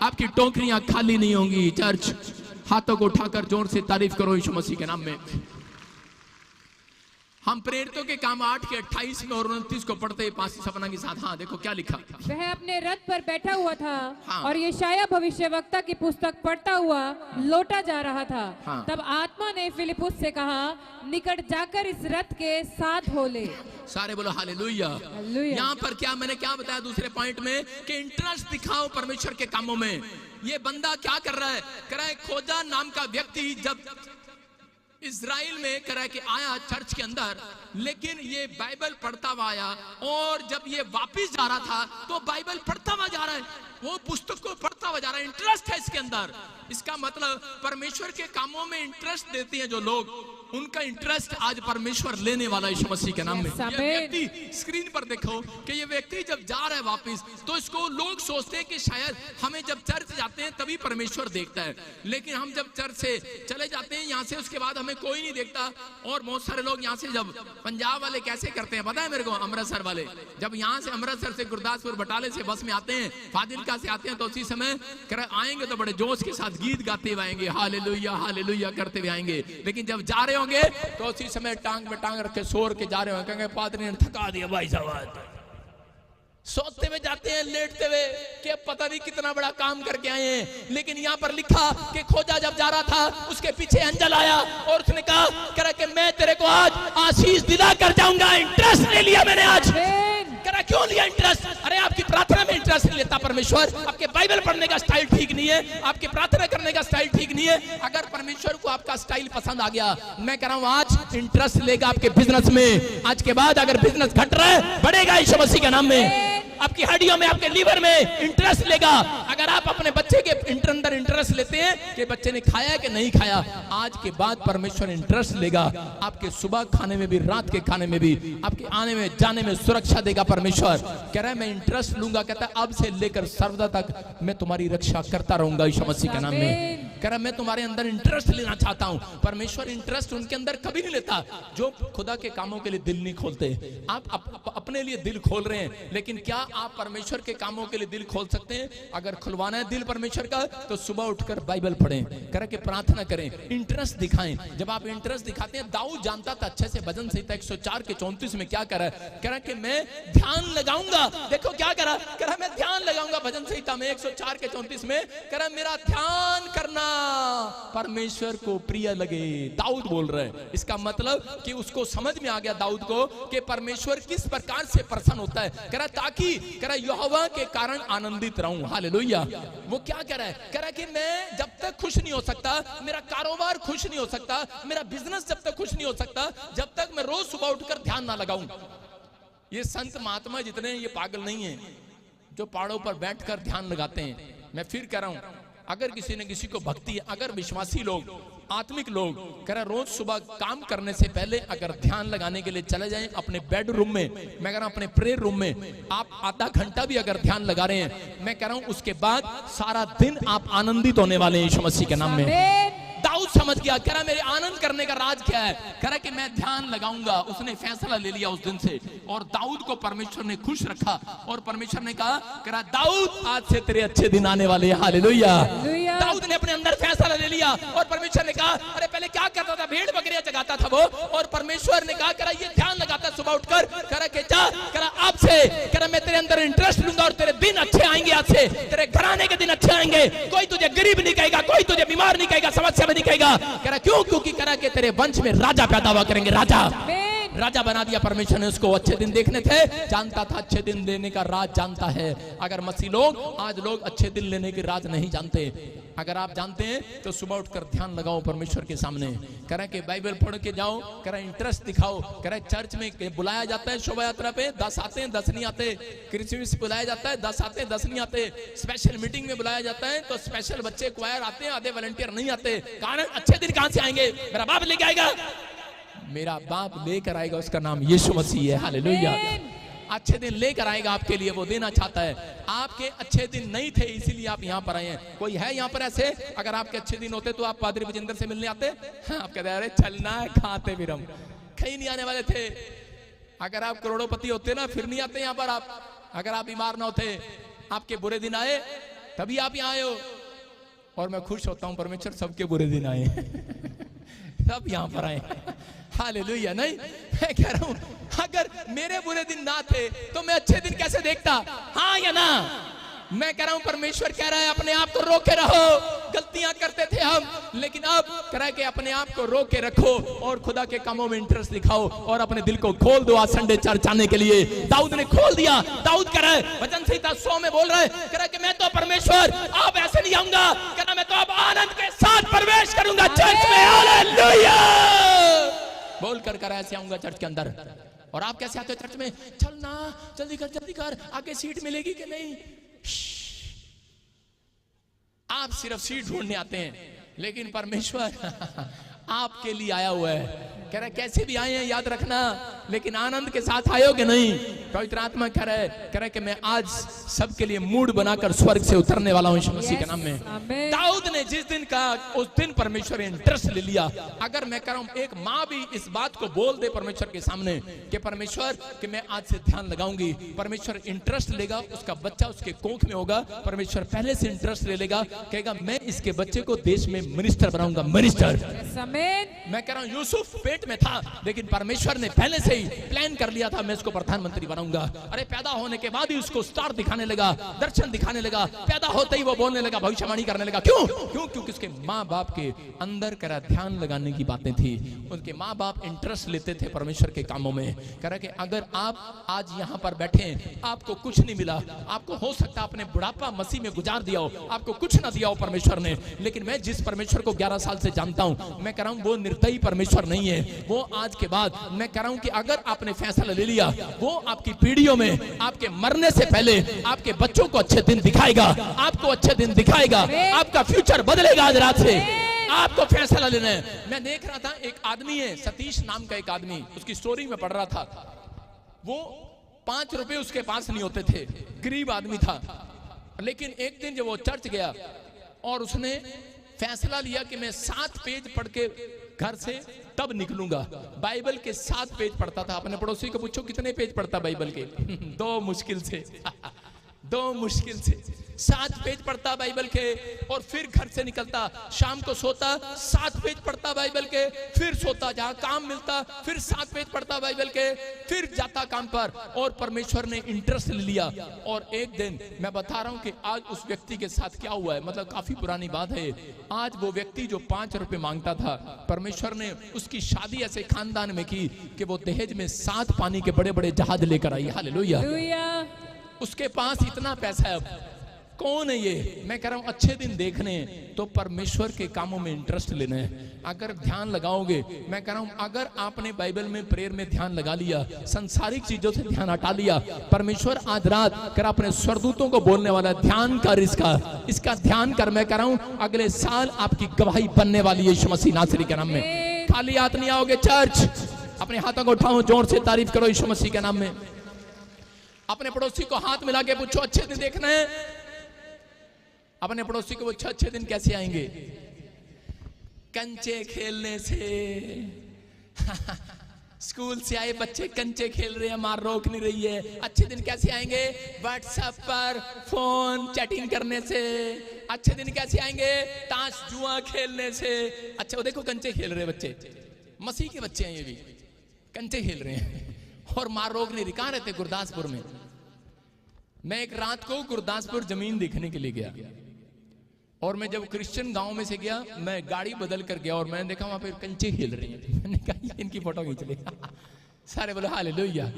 आपकी टोकरियां खाली नहीं होंगी। चर्च हाथों को उठाकर जोर से तारीफ करो यीशु मसीह के नाम में। हम प्रेरितों के काम 8 के 28 में और 29 को पढ़ते हैं पासी सपना के साथ। हाँ देखो क्या लिखा। वह अपने रथ पर बैठा हुआ था, हाँ। और यशायाह भविष्यवक्ता की पुस्तक पढ़ता हुआ लौटा जा रहा था। हाँ। तब आत्मा ने फिलिपुस से कहा, निकट जाकर इस रथ के साथ हो ले। सारे बोलो हालेलुया। यहाँ पर क्या मैंने क्या बताया दूसरे पॉइंट में कि इंटरेस्ट दिखाओ परमेश्वर के कामों में। ये बंदा क्या कर रहा है? कर रहा है खोजा नाम का व्यक्ति जब इज़राइल में करा के आया चर्च के अंदर, लेकिन ये बाइबल पढ़ता हुआ आया, और जब ये वापस जा रहा था तो बाइबल पढ़ता हुआ जा रहा है, वो पुस्तक को पढ़ता हुआ जा रहा है। इंटरेस्ट है इसके अंदर। इसका मतलब परमेश्वर के कामों में इंटरेस्ट देते हैं जो लोग, उनका इंटरेस्ट आज परमेश्वर लेने वाला यीशु मसीह के नाम में। ये व्यक्ति स्क्रीन पर देखो कि ये व्यक्ति जब जा रहा है वापस, तो इसको लोग सोचते हैं कि शायद हमें जब चर्च जाते हैं तभी परमेश्वर देखता है, लेकिन हम जब चर्च से चले जाते हैं यहाँ से, उसके बाद हमें कोई नहीं देखता। और बहुत सारे लोग यहाँ से, जब पंजाब वाले कैसे करते हैं पता है मेरे को, अमृतसर वाले जब यहाँ से अमृतसर से गुरदासपुर बटाले से बस में आते हैं, फाजिलका से आते हैं, तो उसी समय आएंगे तो बड़े जोश के साथ गीत गाते हुए आएंगे, हालेलुया हालेलुया करते हुए आएंगे। लेकिन जब जा रहे होंगे तो उसी समय टांग में टांग रखे सोर के जा रहे होंगे, कहेंगे पादरी ने थका दिया भाई साहब। सोते हुए जाते हैं, लेटते हुए कि अब पता नहीं कितना बड़ा काम करके आए हैं। लेकिन यहाँ पर लिखा कि खोजा जब जा रहा था, उसके पीछे अंजल आया और उसने कहा कि मैं तेरे को आज आशीष दिला कर जाऊंगा। इंटरेस्ट ले लिया मैंने आज। क्यों लिया इंटरेस्ट? अरे आपकी प्रार्थना में इंटरेस्ट नहीं लेता परमेश्वर, आपके बाइबल पढ़ने का स्टाइल ठीक नहीं है, आपके प्रार्थना करने का स्टाइल ठीक नहीं है। अगर परमेश्वर को आपका स्टाइल पसंद आ गया, मैं कह रहा हूं आज इंटरेस्ट लेगा आपके बिजनेस में। आज के बाद अगर बिजनेस घट रहा है, बढ़ेगा यीशु मसीह के नाम में। आपकी हड्डियों में, आपके लीवर में इंटरेस्ट लेगा। अगर अगर आप अपने बच्चे के अंदर इंटरेस्ट लेते हैं कि बच्चे ने खाया कि नहीं खाया, आज के बाद परमेश्वर इंटरेस्ट लेगा आपके सुबह खाने में भी, रात के खाने में भी, आपके आने में जाने में सुरक्षा देगा। परमेश्वर कह रहा है मैं इंटरेस्ट लूंगा, कहता है अब से लेकर सर्वदा तक मैं तुम्हारी रक्षा करता रहूंगा यीशु मसीह के नाम में। कह रहा है मैं तुम्हारे अंदर इंटरेस्ट लेना चाहता हूं। परमेश्वर इंटरेस्ट उनके अंदर कभी नहीं लेता जो खुदा के कामों के लिए दिल नहीं खोलते। आप अपने लिए दिल खोल रहे हैं, लेकिन क्या आप परमेश्वर के कामों के लिए दिल खोल सकते हैं? अगर खुलवाना है दिल परमेश्वर का तो सुबह उठकर बाइबल पढ़ें, कह के प्रार्थना करें, इंटरेस्ट दिखाएं। जब आप इंटरेस्ट दिखाते हैं, दाऊद जानता था अच्छे से भजन संहिता 104 के 34 में क्या करा, कह रहा कि मैं ध्यान लगाऊंगा। देखो क्या करा, कह रहा मैं ध्यान लगाऊंगा। भजन संहिता में 104 के 34 में कह रहा मेरा ध्यान करना परमेश्वर को प्रिय लगे। दाऊद बोल रहे हैं, इसका मतलब कि उसको समझ में आ गया दाऊद को कि परमेश्वर किस प्रकार से प्रसन्न होता है। कह रहा ताकि कह रहा यहोवा के कारण आनंदित रहूं। हालेलुया। वो क्या कह रहा है, कह रहा कि मैं जब तक खुश नहीं हो सकता, मेरा कारोबार खुश नहीं हो सकता, मेरा बिजनेस जब तक खुश नहीं हो सकता, जब तक मैं रोज सुबह उठकर ध्यान ना लगाऊं। ये संत महात्मा जितने ये पागल नहीं है जो पहाड़ों पर बैठकर ध्यान लगाते हैं। मैं फिर कह रहा हूं, अगर किसी ने किसी को भक्ति, अगर विश्वासी लोग, आत्मिक लोग कह रहा रोज सुबह काम करने से पहले अगर ध्यान लगाने के लिए चले जाएं अपने बेडरूम में, मैं कह रहा हूं अपने प्रेयर रूम में आप आधा घंटा भी अगर ध्यान लगा रहे हैं, मैं कह रहा हूं उसके बाद सारा दिन आप आनंदित होने वाले हैं यीशु मसीह के नाम में। दाऊद समझ गया, कह रहा मेरे आनंद करने का राज क्या है, कह रहा कि मैं ध्यान लगाऊंगा। उसने फैसला ले लिया उस दिन से, और दाऊद को परमेश्वर ने खुश रखा। और परमेश्वर ने कहा, कह रहा दाऊद आज से तेरे अच्छे दिन आने वाले हैं। हालेलुया। दाऊद ने अपने अंदर फैसला ले लिया और परमेश्वर ने कहा, अरे पहले क्या करता था, भेड़ बकरियां जगाता था वो, और परमेश्वर ने कहा, कह रहा ये ध्यान लगाता सुबह उठकर, कह रहा कि जा, कह रहा अब से, कह रहा मैं तेरे अंदर इंटरेस्ट लूंगा और तेरे दिन अच्छे आएंगे। आज से तेरे घराने के दिन अच्छे आएंगे। कोई तुझे गरीब नहीं कहेगा, कोई तुझे बीमार नहीं कहेगा, समस्या में नहीं कहेगा। कह रहा क्यों? क्योंकि कह रहा कि तेरे वंश में राजा पैदा हुआ करेंगे। राजा बना दिया परमेश्वर ने उसको। अच्छे दिन देखने थे, जानता था अच्छे दिन लेने का राज जानता है। अगर मसीह लोग, आज लोग अच्छे दिन लेने के राज नहीं जानते। अगर आप जानते हैं तो सुबह उठकर ध्यान लगाओ परमेश्वर के सामने। कह रहा कि बाइबल पढ़ के जाओ, कह रहा इंटरेस्ट दिखाओ। कह रहा चर्च में बुलाया जाता है शोभा यात्रा पे, 10 आते हैं 10 नहीं आते। क्रिसमस बुलाया जाता है, 10 आते हैं 10 नहीं आते। स्पेशल मीटिंग में बुलाया जाता है तो स्पेशल बच्चे क्वायर आते हैं, आधे वॉलंटियर नहीं आते। कारण अच्छे दिन कहां से आएंगे? मेरा बाप लेके आएगा, मेरा बाप लेकर आएगा, उसका नाम यीशु मसीह है। हालेलुया। अच्छे दिन लेकर आएगा आपके लिए, वो देना चाहता है। आपके अच्छे दिन नहीं थे इसीलिए आप यहाँ पर आए हैं। कोई है यहाँ पर ऐसे, अगर आपके अच्छे दिन होते तो आप पादरी विजेंद्र से मिलने आते? हाँ, आप कहते अरे चलना है, खाते फिर हम कहीं नहीं आने वाले थे। अगर आप करोड़ों होते ना, फिर नहीं आते यहाँ पर आप। अगर आप बीमार ना होते, आपके बुरे दिन आए तभी आप यहाँ आए हो। और मैं खुश होता हूँ परमेश्वर सबके बुरे दिन आए सब यहाँ पर आए। हालेलुया। नहीं, मैं कह रहा हूं अगर मेरे बुरे दिन ना थे तो मैं अच्छे दिन कैसे देखता? हाँ या ना? मैं कह रहा हूं परमेश्वर कह रहा है अपने आप को रोके रहो। गलतियां करते थे हम, लेकिन अब कह रहा है कि अपने आप को रोके रखो और खुदा के कामों में इंटरेस्ट दिखाओ और अपने दिल को खोल दो आज संडे चर्च आने के लिए। दाऊद ने खोल दिया। दाऊद कह रहा है वचन संहिता 100 में बोल रहा है, कह रहा है कि मैं तो परमेश्वर अब ऐसे नहीं आऊंगा, कह रहा मैं तो अब आनंद के साथ प्रवेश करूंगा चर्च में। हालेलुया बोलकर कर ऐसे आऊंगा चर्च के अंदर। और आप कैसे आते हो चर्च में? चलना, जल्दी कर, आगे सीट मिलेगी कि नहीं। आप सिर्फ सीट ढूंढने आते हैं, लेकिन परमेश्वर आपके लिए आया हुआ है। कह रहा कैसे भी आए हैं याद रखना, लेकिन आनंद के साथ आए हो कि नहीं? पवित्र आत्मा कह रहा है कि मैं आज सबके लिए मूड बनाकर स्वर्ग से उतरने वाला हूं यीशु मसीह के नाम में। दाऊद ने जिस दिन का उस दिन परमेश्वर ने इंटरेस्ट ले लिया। अगर मैं कह रहा हूं एक माँ भी इस बात को बोल दे परमेश्वर के सामने कि परमेश्वर कि मैं आज से ध्यान लगाऊंगी, परमेश्वर इंटरेस्ट लेगा, उसका बच्चा उसके कोख में होगा। परमेश्वर पहले से इंटरेस्ट ले लेगा, कहेगा मैं इसके बच्चे को देश में मिनिस्टर बनाऊंगा। मिनिस्टर मैं कह रहा हूं यूसुफ पेट में था, लेकिन परमेश्वर ने पहले से ही प्लान कर लिया था मैं इसको प्रधानमंत्री बनाऊंगा। अरे पैदा होने के बाद ही उसको स्टार दिखाने लगा, दर्शन दिखाने लगा। पैदा होते ही वो बोलने लगा, भविष्यवाणी करने लगा। क्यों? क्योंकि उसके माँ बाप के अंदर करा ध्यान लगाने की बातें थी। उनके माँ बाप इंटरेस्ट लेते थे परमेश्वर के कामों में। कह रहा कि अगर आप आज यहाँ पर बैठे, आपको कुछ नहीं मिला, आपको हो सकता है अपने बुढ़ापा मसीह में गुजार दिया हो, आपको कुछ ना दिया हो परमेश्वर ने, लेकिन मैं जिस परमेश्वर को 11 साल से जानता हूं, मैं कह रहा हूं वो निर्दयी परमेश्वर नहीं है। वो आज के बाद मैं कह रहा हूं कि अगर आपने फैसला ले लिया, वो आपकी पीढ़ियों में आपके मरने से पहले आपके बच्चों को अच्छे दिन दिखाएगा, आपको अच्छे दिन दिखाएगा, आपका फ्यूचर बदलेगा आज रात से। आपको फैसला लेना है। मैं देख रहा था, एक आदमी है, सतीश नाम का एक आदमी, उसकी स्टोरी में पढ़ रहा था। वो 5 रुपए उसके पास नहीं होते थे, गरीब आदमी था। लेकिन एक दिन जब वो चर्च गया और उसने फैसला लिया कि मैं 7 पेज पढ़ के घर से तब निकलूंगा। बाइबल के 7 पेज पढ़ता था। अपने पड़ोसी को पूछो कितने पेज पढ़ता बाइबल के? 2 मुश्किल से 2 मुश्किल से 7 पेज पढ़ता बाइबल के, और फिर घर से निकलता, शाम को सोता, 7 पेज पढ़ता बाइबल के, फिर सोता, जहां काम मिलता फिर 7 पेज पढ़ता बाइबल के, फिर जाता काम पर। और परमेश्वर ने इंटरेस्ट ले लिया। और एक दिन मैं बता रहा हूं कि आज उस व्यक्ति के साथ क्या हुआ है, मतलब काफी पुरानी बात है। आज वो व्यक्ति जो 5 रुपए मांगता था, परमेश्वर ने उसकी शादी ऐसे खानदान में की कि वो दहेज में 7 पानी के बड़े बड़े जहाज लेकर आई। हालेलुया। उसके पास इतना पैसा है। अब कौन है ये? मैं कह रहा हूं अच्छे दिन देखने तो परमेश्वर के कामों में इंटरेस्ट लेना है। अगर ध्यान लगाओगे, मैं कह रहा हूं अगर आपने बाइबल में प्रेयर में ध्यान लगा लिया, संसारिक चीजों से ध्यान हटा लिया, परमेश्वर आज रात कर अपने स्वर्गदूतों को बोलने वाला है, ध्यान कर इसका ध्यान कर। मैं कह रहा हूं अगले साल आपकी गवाही बनने वाली है यीशु मसीह नासरी के नाम में। खाली हाथ नहीं आओगे चर्च। अपने हाथों को उठाओ, जोर से तारीफ करो यीशु मसीह के नाम में। अपने पड़ोसी को हाथ मिला के पूछो अच्छे दिन देखना है। अपने पड़ोसी को पूछो अच्छे दिन कैसे आएंगे? कंचे खेलने से। स्कूल से आए बच्चे कंचे खेल रहे हैं, मार रोक नहीं रही है। अच्छे दिन कैसे आएंगे? व्हाट्सएप पर फोन चैटिंग करने से। अच्छे दिन कैसे आएंगे? ताश जुआ खेलने से। अच्छा, वो देखो कंचे खेल रहे बच्चे, मसीह के बच्चे हैं ये भी, कंचे खेल रहे हैं और मार रोक नहीं रही। कहां रहते? गुरदासपुर में। मैं एक रात को गुरदासपुर जमीन देखने के लिए गया, और मैं जब क्रिश्चियन गांव में से गया, मैं गाड़ी बदल कर गया और मैंने देखा वहां पे कंचे खेल रहे हैं। मैंने कहा इनकी फोटो खींच ले। सारे बोले हालेलुया।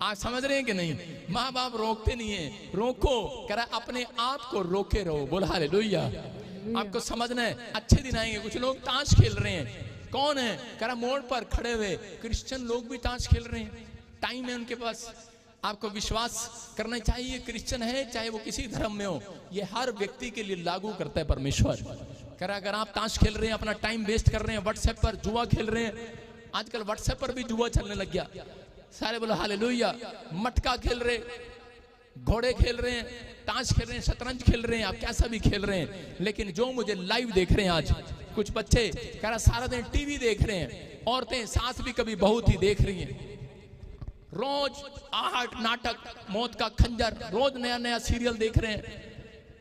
आप समझ रहे हैं कि नहीं? माँ बाप रोकते नहीं है, रोको। कह रहा अपने आप को रोके रहो। बोल हालेलुया। आपको समझना है अच्छे दिन आएंगे। कुछ लोग ताश खेल रहे हैं। कौन है? कह रहा मोड़ पर खड़े हुए क्रिश्चियन लोग भी ताश खेल रहे हैं। टाइम है उनके पास। आपको विश्वास करना चाहिए, क्रिश्चियन है चाहे वो किसी धर्म में हो, ये हर व्यक्ति के लिए लागू करता है परमेश्वर। कह रहा अगर आप ताश खेल रहे हैं, अपना टाइम वेस्ट कर रहे हैं, व्हाट्सएप पर जुआ खेल रहे हैं, आजकल व्हाट्सएप पर भी जुआ चलने लग गया। सारे बोलो हालेलुया। मटका खेल रहे, घोड़े खेल रहे हैं, ताश खेल रहे हैं, शतरंज खेल रहे हैं, आप कैसा भी खेल रहे हैं, लेकिन जो मुझे लाइव देख रहे हैं आज कुछ बच्चे, कह रहा सारा दिन टीवी देख रहे हैं। औरतें सास भी कभी बहुत ही देख रही हैं। रोज आहट नाटक, मौत का खंजर, रोज नया नया सीरियल देख रहे हैं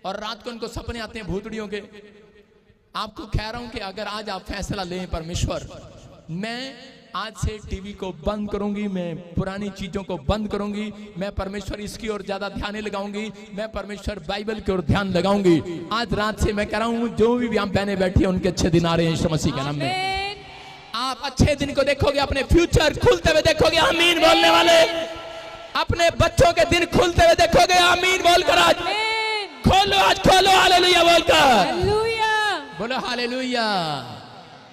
और रात को उनको सपने आते हैं भूतड़ियों के। आपको कह रहा हूं कि अगर आज आप फैसला लें, परमेश्वर मैं आज से टीवी को बंद करूंगी, मैं पुरानी चीजों को बंद करूंगी, मैं परमेश्वर इसकी ओर ज्यादा ध्यान नहीं लगाऊंगी, मैं परमेश्वर बाइबल की ओर ध्यान लगाऊंगी। आज रात से मैं कह रहा हूं जो भी यहाँ बहने बैठी है उनके अच्छे दिन आ रहे हैं यीशु मसीह के नाम में। आप अच्छे दिन को देखोगे, अपने फ्यूचर खुलते हुए देखोगे। आमीन बोलने वाले अपने बच्चों के दिन खुलते हुए देखोगे। आमीन बोलकर आज खोलो, आज खोलो हालेलुया बोलकर बोलो हालेलुया।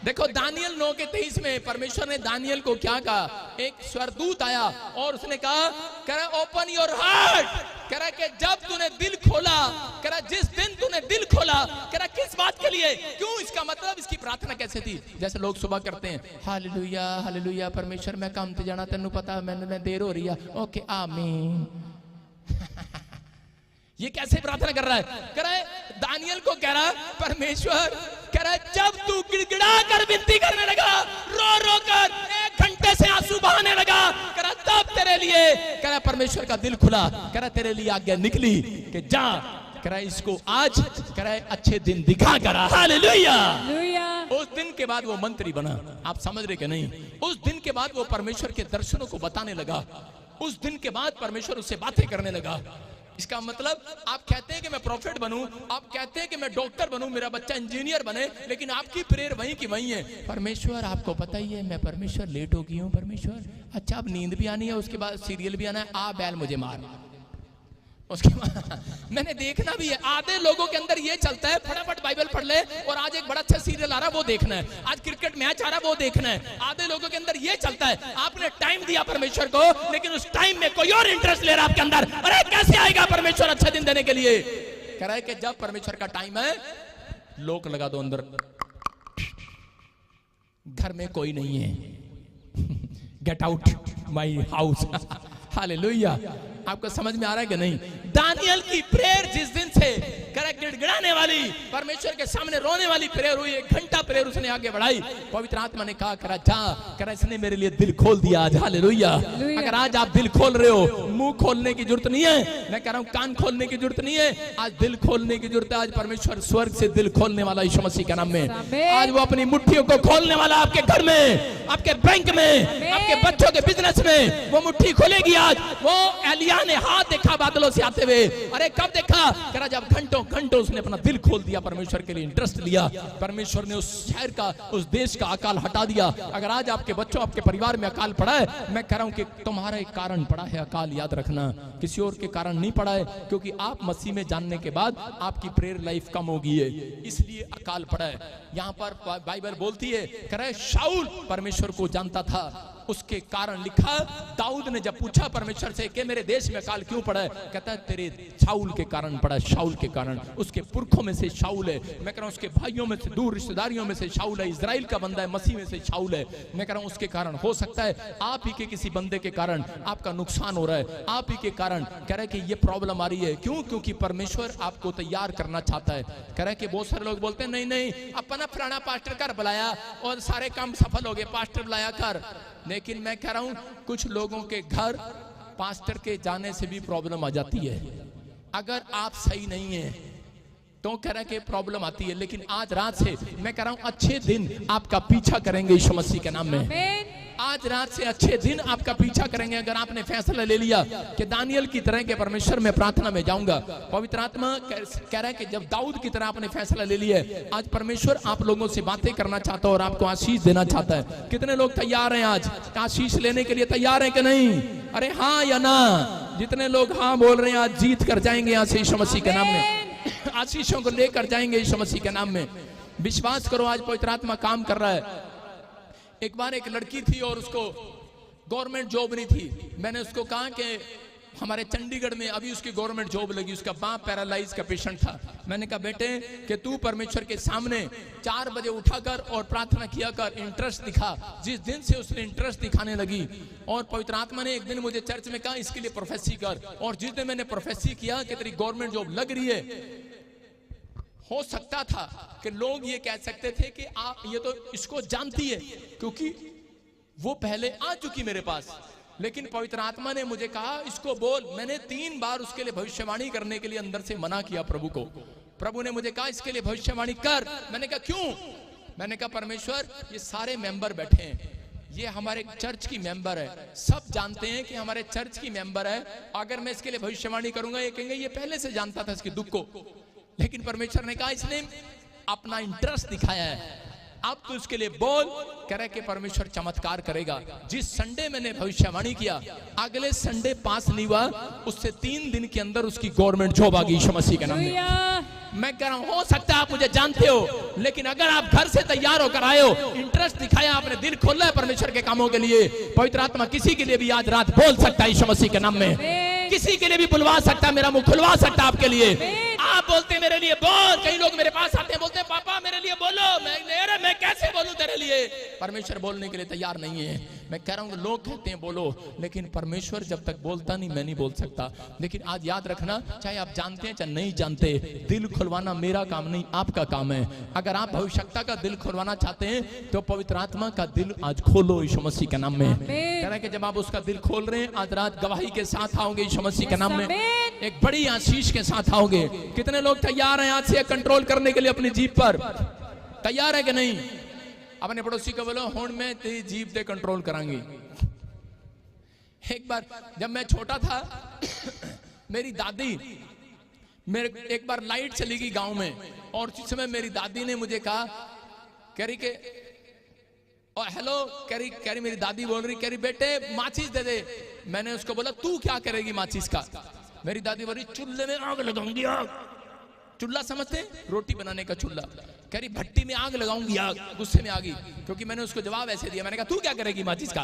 देखो दानियल 9:23 में परमेश्वर ने दानियल को क्या कहा? एक स्वर्गदूत आया और उसने कहा, कह रहा ओपन योर हार्ट। कह रहा कि जब तूने दिल खोला, कह रहा जिस दिन तूने दिल खोला, कह रहा किस बात के लिए, क्यों, इसका मतलब इसकी प्रार्थना कैसे थी? जैसे लोग सुबह करते हैं हालेलुया हालेलुया, परमेश्वर मैं काम ते जाना, तेनू पता मैंने देर हो रही है, ओके आमीन। ये कैसे प्रार्थना कर रहा है? कह रहा है दानियल को कह रहा परमेश्वर, कह रहा है जब तू गिड़गिड़ा कर विनती करने लगा, रो रो कर 1 घंटे से आंसू बहाने लगा, कह रहा तब तेरे लिए, कह रहा परमेश्वर का दिल खुला, कह रहा तेरे लिए आज्ञा निकली कि जा, कह रहा इसको आज, कह रहा अच्छे दिन दिखा करा। हालेलुया। उस दिन के बाद वो मंत्री बना। आप समझ रहे कि नहीं? उस दिन के बाद वो परमेश्वर के दर्शनों को बताने लगा। उस दिन के बाद परमेश्वर उससे बातें करने लगा। इसका मतलब आप कहते हैं कि मैं प्रॉफिट बनूं, आप कहते हैं कि मैं डॉक्टर बनूं, मेरा बच्चा इंजीनियर बने, लेकिन आपकी प्रेयर वहीं की वहीं है। परमेश्वर आपको पता ही है, मैं परमेश्वर लेट हो गई हूं परमेश्वर। अच्छा अब नींद भी आनी है, उसके बाद सीरियल भी आना है, आ बैल मुझे मार। उसके बाद मैंने देखना भी है, आधे लोगों के अंदर ये चलता है फटाफट बाइबल पढ़ ले, और आज एक बड़ा अच्छा सीरियल आ रहा है वो देखना है, आज क्रिकेट मैच आ रहा है वो देखना है। आधे लोगों के अंदर ये चलता है, आपने टाइम दिया परमेश्वर को, लेकिन उस टाइम में कोई और इंटरेस्ट ले रहा है आपके अंदर। अरे कैसे आएगा परमेश्वर अच्छा दिन देने के लिए? कह रहा है कि जब परमेश्वर का टाइम है, लोक लगा दो अंदर, घर में कोई नहीं है, get out my house. Hallelujah. आपको समझ में आ रहा है कि नहीं? दानियल की प्रेयर जिस दिन से करे गिड़गिड़ाने वाली, परमेश्वर के सामने रोने वाली प्रेयर हुई, 1 घंटा प्रेयर उसने आगे बढ़ाई। पवित्र आत्मा ने कहा करा जा, करा इसने मेरे लिए दिल खोल दिया आज। हालेलुया। अगर आज आप दिल खोल रहे हो, मुंह खोलने की जरूरत नहीं है, मैं कह रहा हूं कान खोलने की जरूरत नहीं है, आज दिल खोलने की जरूरत है। आज परमेश्वर स्वर्ग से दिल खोलने वाला यीशु मसीह के नाम में, आज वो अपनी मुट्ठियों को खोलने वाला, आपके घर में, आपके बैंक में, आपके बच्चों के बिजनेस में वो मुट्ठी खोलेगी आज। वो एलिया ने हाथ देखा बादलों से आते हुए, अरे कब देखा? करा जब घंटों घंटों उसने अपना दिल खोल दिया, परमेश्वर के लिए इंटरेस्ट लिया, परमेश्वर ने उस शहर का, उस देश का अकाल हटा दिया। अगर आज आपके बच्चों, आपके परिवार में अकाल पड़ा है, मैं कह रहा हूं कि तुम्हारा एक कारण पड़ा है अकाल, याद रखना, किसी और के कारण नहीं पड़ा है, क्योंकि आप मसीह में जानने के बाद आपकी प्रेयर लाइफ कम हो गई है, इसलिए अकाल पड़ा है। यहां पर बाइबल बोलती है, कह रहा है शाऊल परमेश्वर को जानता था, उसके कारण लिखा, दाऊद ने जब पूछा परमेश्वर से कि मेरे देश में अकाल क्यों पड़ा है, कहता है तेरे शाऊल के कारण पड़ा है, शाऊल के कारण। उसके पुरखों में से शाऊल है, मैं कह रहा हूं उसके भाइयों में से, दूर रिश्तेदारियों में से शाऊल है, इजराइल का बंदा है, मसीह में से शाऊल है। मैं कह रहा हूं उसके कारण हो सकता है आप ही के किसी बंदे के कारण आपका नुकसान हो रहा है, आप ही के कारण कह रहे कि ये प्रॉब्लम आ रही है। क्यों? क्योंकि परमेश्वर आपको तैयार करना चाहता है। कह रहे कि बहुत सारे लोग बोलते हैं नहीं नहीं अपना फलाना पास्टर कर बुलाया और सारे काम सफल हो गए, पास्टर बुलाया कर। लेकिन मैं कह रहा हूं कुछ लोगों के घर पास्टर के जाने से भी प्रॉब्लम आ जाती है। अगर आप सही नहीं है तो कह रहा है कि प्रॉब्लम आती है, लेकिन आज रात से मैं कह रहा हूं अच्छे दिन आपका पीछा करेंगे यीशु मसीह के नाम में। आज रात से अच्छे दिन आपका पीछा करेंगे। अगर आपने फैसला ले लिया कि दानियल की तरह के परमेश्वर में प्रार्थना में जाऊंगा, पवित्र आत्मा कह रहा है कि जब दाऊद की तरह आपने फैसला ले लिया, आज परमेश्वर आप लोगों से बातें करना चाहता है और आपको आशीष देना चाहता है। कितने लोग तैयार हैं आज आशीष लेने के लिए? तैयार हैं कि नहीं? अरे हाँ या ना? जितने लोग हाँ बोल रहे हैं आज जीत कर जाएंगे यहाँ से यीशु मसीह के नाम में, आशीषों को लेकर जाएंगे यीशु मसीह के नाम में। विश्वास करो आज पवित्र आत्मा काम कर रहा है। एक बार एक लड़की थी और उसको गवर्नमेंट जॉब नहीं थी। मैंने उसको कहा कि हमारे चंडीगढ़ में अभी उसकी गवर्नमेंट जॉब लगी, उसका बाप पैरालाइज का पेशेंट था। मैंने कहा बेटे कि तू परमेश्वर के सामने 4 बजे उठा कर और प्रार्थना किया कर, इंटरेस्ट दिखा। जिस दिन से उसने इंटरेस्ट दिखाने लगी और पवित्र आत्मा ने एक दिन मुझे चर्च में कहा इसके लिए प्रोफेसी कर, और जिस दिन मैंने प्रोफेसी किया कि तेरी गवर्नमेंट जॉब लग रही है, हो सकता था कि लोग ये कह सकते थे कि आप ये तो इसको जानती है क्योंकि वो पहले आ चुकी मेरे पास, लेकिन पवित्र आत्मा ने मुझे कहा इसको बोल। मैंने 3 बार उसके लिए भविष्यवाणी करने के लिए अंदर से मना किया प्रभु को। प्रभु ने मुझे कहा इसके लिए भविष्यवाणी कर। मैंने कहा क्यों? मैंने कहा परमेश्वर ये सारे मेंबर बैठे हैं, ये हमारे चर्च की मेंबर है, सब जानते हैं कि हमारे चर्च की मेंबर है। अगर मैं इसके लिए भविष्यवाणी करूंगा ये कहेंगे ये पहले से जानता था इसके दुख को। लेकिन परमेश्वर ने कहा इसने अपना इंटरेस्ट दिखाया है, अब तो उसके लिए बोल। कह रहे कि परमेश्वर चमत्कार करेगा। जिस संडे मैंने भविष्यवाणी किया अगले संडे पास नहीं हुआ, उससे 3 दिन के अंदर उसकी गवर्नमेंट जॉब आ गई यीशु मसीह के नाम में। मैं कह रहा हूं हो सकता है आप मुझे जानते हो, लेकिन अगर आप घर से तैयार होकर आए हो, इंटरेस्ट दिखाया, आपने दिल खोला है परमेश्वर के कामों के लिए, पवित्र आत्मा किसी के लिए भी आज रात बोल सकता है यीशु मसीह के नाम में। किसी के लिए भी बुलवा सकता है, मेरा मुंह खुलवा सकता है आपके लिए। आप बोलते मेरे लिए बोल। कई लोग मेरे पास आते हैं बोलते हैं पापा मेरे लिए बोलो। मैं कैसे बोलूं तेरे लिए? परमेश्वर बोलने के लिए तैयार नहीं है। मैं कह रहा हूं लोग कहते हैं बोलो, लेकिन परमेश्वर जब तक बोलता नहीं मैं नहीं बोल सकता। लेकिन आज याद रखना, चाहे आप जानते हैं चाहे नहीं जानते, दिल खुलवाना मेरा काम नहीं आपका काम है। अगर आप भविष्यता का दिल खुलवाना चाहते हैं तो पवित्र आत्मा का दिल आज खोलो यीशु मसीह के नाम में। कह रहा है कि जब आप उसका दिल खोल रहे हैं आज रात गवाही के साथ आओगे यीशु मसीह के नाम में, एक बड़ी आशीष के साथ आओगे। कितने लोग तैयार हैं आज से कंट्रोल करने के लिए अपनी जीभ पर? तैयार है कि नहीं? अपने पड़ोसी को बोलो हुण मैं तेरी जीभ पे कंट्रोल करांगी। एक बार जब मैं छोटा था मेरी दादी, मेरे एक बार लाइट चली गई गांव में, और जिस समय मेरी दादी ने मुझे कहा कह रही के और हेलो कह रही मेरी दादी बोल रही, कह रही बेटे माचिस दे दे। मैंने उसको बोला तू क्या करेगी माचिस का? मेरी दादी बोली चूल्हे में आग लगाऊंगी, आग। चूल्हा समझते हैं, रोटी बनाने का चूल्हा। कह रही भट्टी में आग लगाऊंगी, आग। गुस्से में आ गई, क्योंकि मैंने उसको जवाब ऐसे दिया। मैंने कहा तू क्या करेगी माचिस का?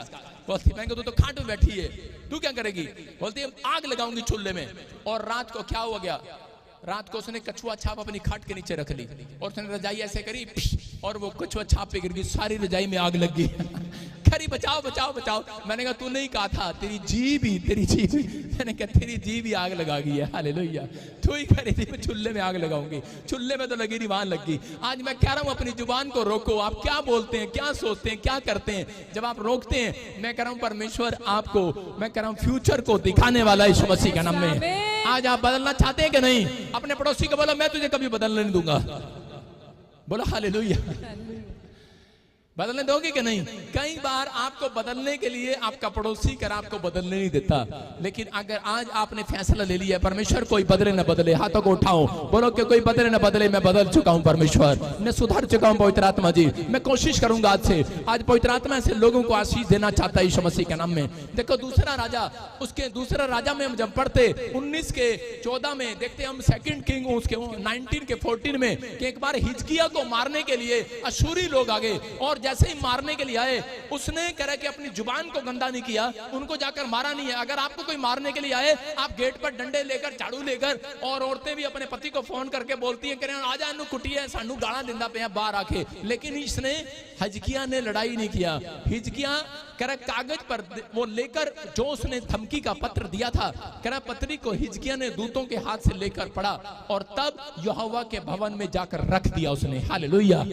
बोलती मैंने कहा तू तो खाट में बैठी है, तू क्या करेगी? बोलती आग लगाऊंगी चूल्हे में। और रात को क्या हो गया, रात को उसने कछुआ छाप अपनी खाट के नीचे रख ली और उसने रजाई ऐसे करी और वो कछुआ छाप पे गिर गई, सारी रजाई में आग लग गई। खरी बचाओ बचाओ बचाओ। मैंने कहा तू नहीं कहा था, तेरी जीभ ही, तेरी जीभ। मैंने कहा तेरी जीभ ही आग लगा गई है। हालेलुया। तू ही कह रही थी मैं चूल्हे में आग लगाऊंगी, चूल्हे में तो लगी नहीं, वहां लग गई। आज मैं कह रहा हूं अपनी जुबान को रोको। आप क्या बोलते हैं, क्या सोचते हैं, क्या करते हैं, जब आप रोकते हैं, मैं कह रहा हूं परमेश्वर आपको, मैं कह रहा हूं फ्यूचर को दिखाने वाला यीशु मसीह के नाम में। आज आप बदलना चाहते हैं कि नहीं? अपने पड़ोसी को बोलो मैं तुझे कभी बदलने नहीं दूंगा। बोलो हालेलुया। बदलने दोगे कि नहीं? कई बार आपको बदलने के लिए आपका पड़ोसी कर आपको बदलने नहीं देता, लेकिन अगर आज आपने फैसला ले लिया परमेश्वर कोई बदले न बदले, हाथों को उठाओ, बोलो कि कोई बदले न बदले, मैं बदल चुका हूं परमेश्वर, मैं सुधर चुका हूं पवित्र आत्मा जी। मैं कोशिश करूंगा आज से, आज पवित्र आत्मा से लोगों को आशीष देना चाहता है यीशु मसीह के नाम में। देखो दूसरा राजा, उसके दूसरा राजा में हम जब पढ़ते 19 के 14 में देखते हम सेकंड किंग उसके 19 के 14 में कि एक बार हिजकिय्याह को मारने के लिए अशूरी लोग आ गए और जैसे ही मारने के लिए आए उसने कह कि अपनी जुबान को गंदा नहीं किया, उनको जाकर मारा नहीं है। अगर आपको कोई मारने के लिए आए, आप गेट पर डंडे लेकर, झाड़ू लेकर, और औरतें भी अपने पति को फोन करके बोलती हैं कि आजा इन्हू कुटिया सानू गाला दिंदा पे बाहर आके, लेकिन इसने हिजकिय्याह ने लड़ाई नहीं किया। हिजकिय्याह कह कागज पर वो लेकर जो उसने धमकी का पत्र दिया था, कह पत्री को हिजकिय्याह ने दूतों के हाथ से लेकर पढ़ा और तब यहोवा के भवन में जाकर रख दिया उसने। हालेलुया।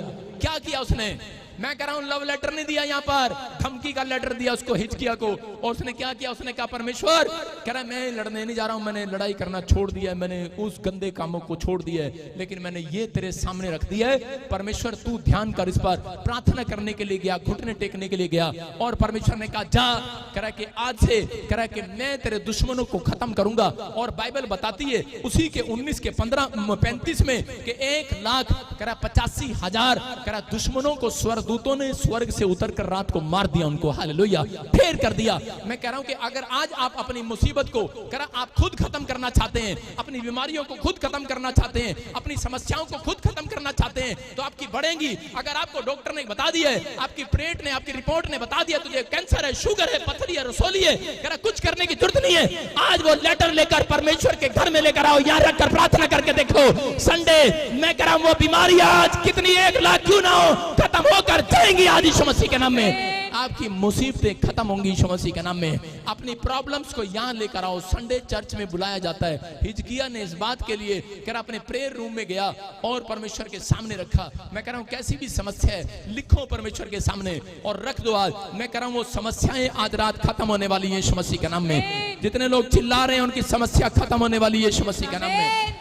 क्या किया उसने? मैं कह रहा हूं लव लेटर नहीं दिया, यहां पर धमकी का लेटर दिया उसको, हिजकिय्याह को। और उसने क्या किया? उसने कहा परमेश्वर, कह रहा मैं लड़ने नहीं जा रहा हूं, मैंने लड़ाई करना छोड़ दिया है, मैंने उस गंदे कामों को छोड़ दिया है, लेकिन मैंने ये तेरे सामने रख दिया है। परमेश्वर तू ध्यान कर इस पर। प्रार्थना करने के लिए गया, घुटने टेकने के लिए गया और परमेश्वर ने कहा जा, कह रहा कि आज से कह रहा कि मैं तेरे दुश्मनों को खत्म करूंगा। और बाइबल बताती है उसी के 19 के 35 में कि 1,85,000 कह रहा दुश्मनों को दूतों ने स्वर्ग से उतरकर रात को मार दिया उनको। हालेलुया। ढेर कर दिया। मैं कह रहा हूं कि अगर आज आप अपनी मुसीबत को आप खुद खत्म करना चाहते हैं, अपनी बीमारियों को खुद खत्म करना चाहते हैं, अपनी समस्याओं को खुद खत्म करना चाहते हैं, तो आपकी बढ़ेंगी। अगर आपको डॉक्टर ने बता दिया है, आपकी पेट ने, आपकी रिपोर्ट ने बता दिया तुझे कैंसर है, शुगर है, पथरी है, रसोली है, कुछ करने की जरूरत नहीं है। आज वो लेटर लेकर परमेश्वर के घर में लेकर आओ, यहां रखकर प्रार्थना करके देखो। संडे मैं कह रहा हूं वो बीमारी आज कितनी 1 लाख क्यों ना हो, खत्म होकर जाएंगी आज यीशु मसीह के नाम में। आपकी मुसीबतें खत्म होंगी यीशु मसीह के नाम में। अपनी प्रॉब्लम्स को यहां लेकर आओ। संडे चर्च में बुलाया जाता है। हिजकिय्याह ने इस बात के लिए कह अपने प्रेयर रूम में गया और परमेश्वर के सामने रखा। मैं कह रहा हूं कैसी भी समस्या है लिखो परमेश्वर के सामने और रख दो। आज मैं कह रहा हूं वो समस्याएं आज रात खत्म होने वाली है यीशु मसीह के नाम में। जितने लोग चिल्ला रहे हैं उनकी समस्या खत्म होने वाली है यीशु मसीह के नाम में।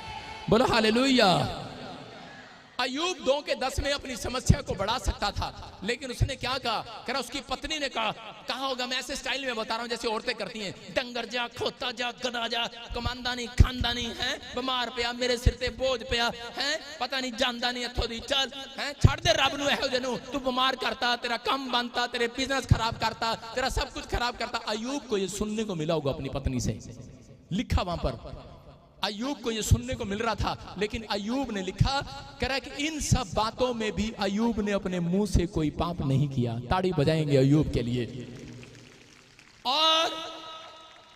बोलो हालेलुया। अय्यूब 2 के 10 में अपनी समस्या को बढ़ा सकता था, लेकिन उसने क्या कहा? कह रहा उसकी पत्नी ने कहा होगा, मैं ऐसे स्टाइल में बता रहा हूं जैसे औरतें करती हैं, डंगर जा, खोता जा, गधा जा, कमांदा नहीं, खानदा नहीं है, बीमार पिया, मेरे सिर ते बोझ पिया है, पता नहीं जानदा नहीं इत्थों दी चल है, छड़ दे रब नूं इहो जिहनूं तू बीमार करता, तेरा काम बनता, तेरे बिजनेस खराब करता, तेरा सब कुछ खराब करता। अय्यूब को ये सुनने को मिला होगा अपनी पत्नी से, लिखा वहां पर। अय्यूब को ये सुनने को मिल रहा था, लेकिन अय्यूब ने लिखा कह रहा कि इन सब बातों में भी अय्यूब ने अपने मुंह से कोई पाप नहीं किया। ताड़ी बजाएंगे अय्यूब के लिए। और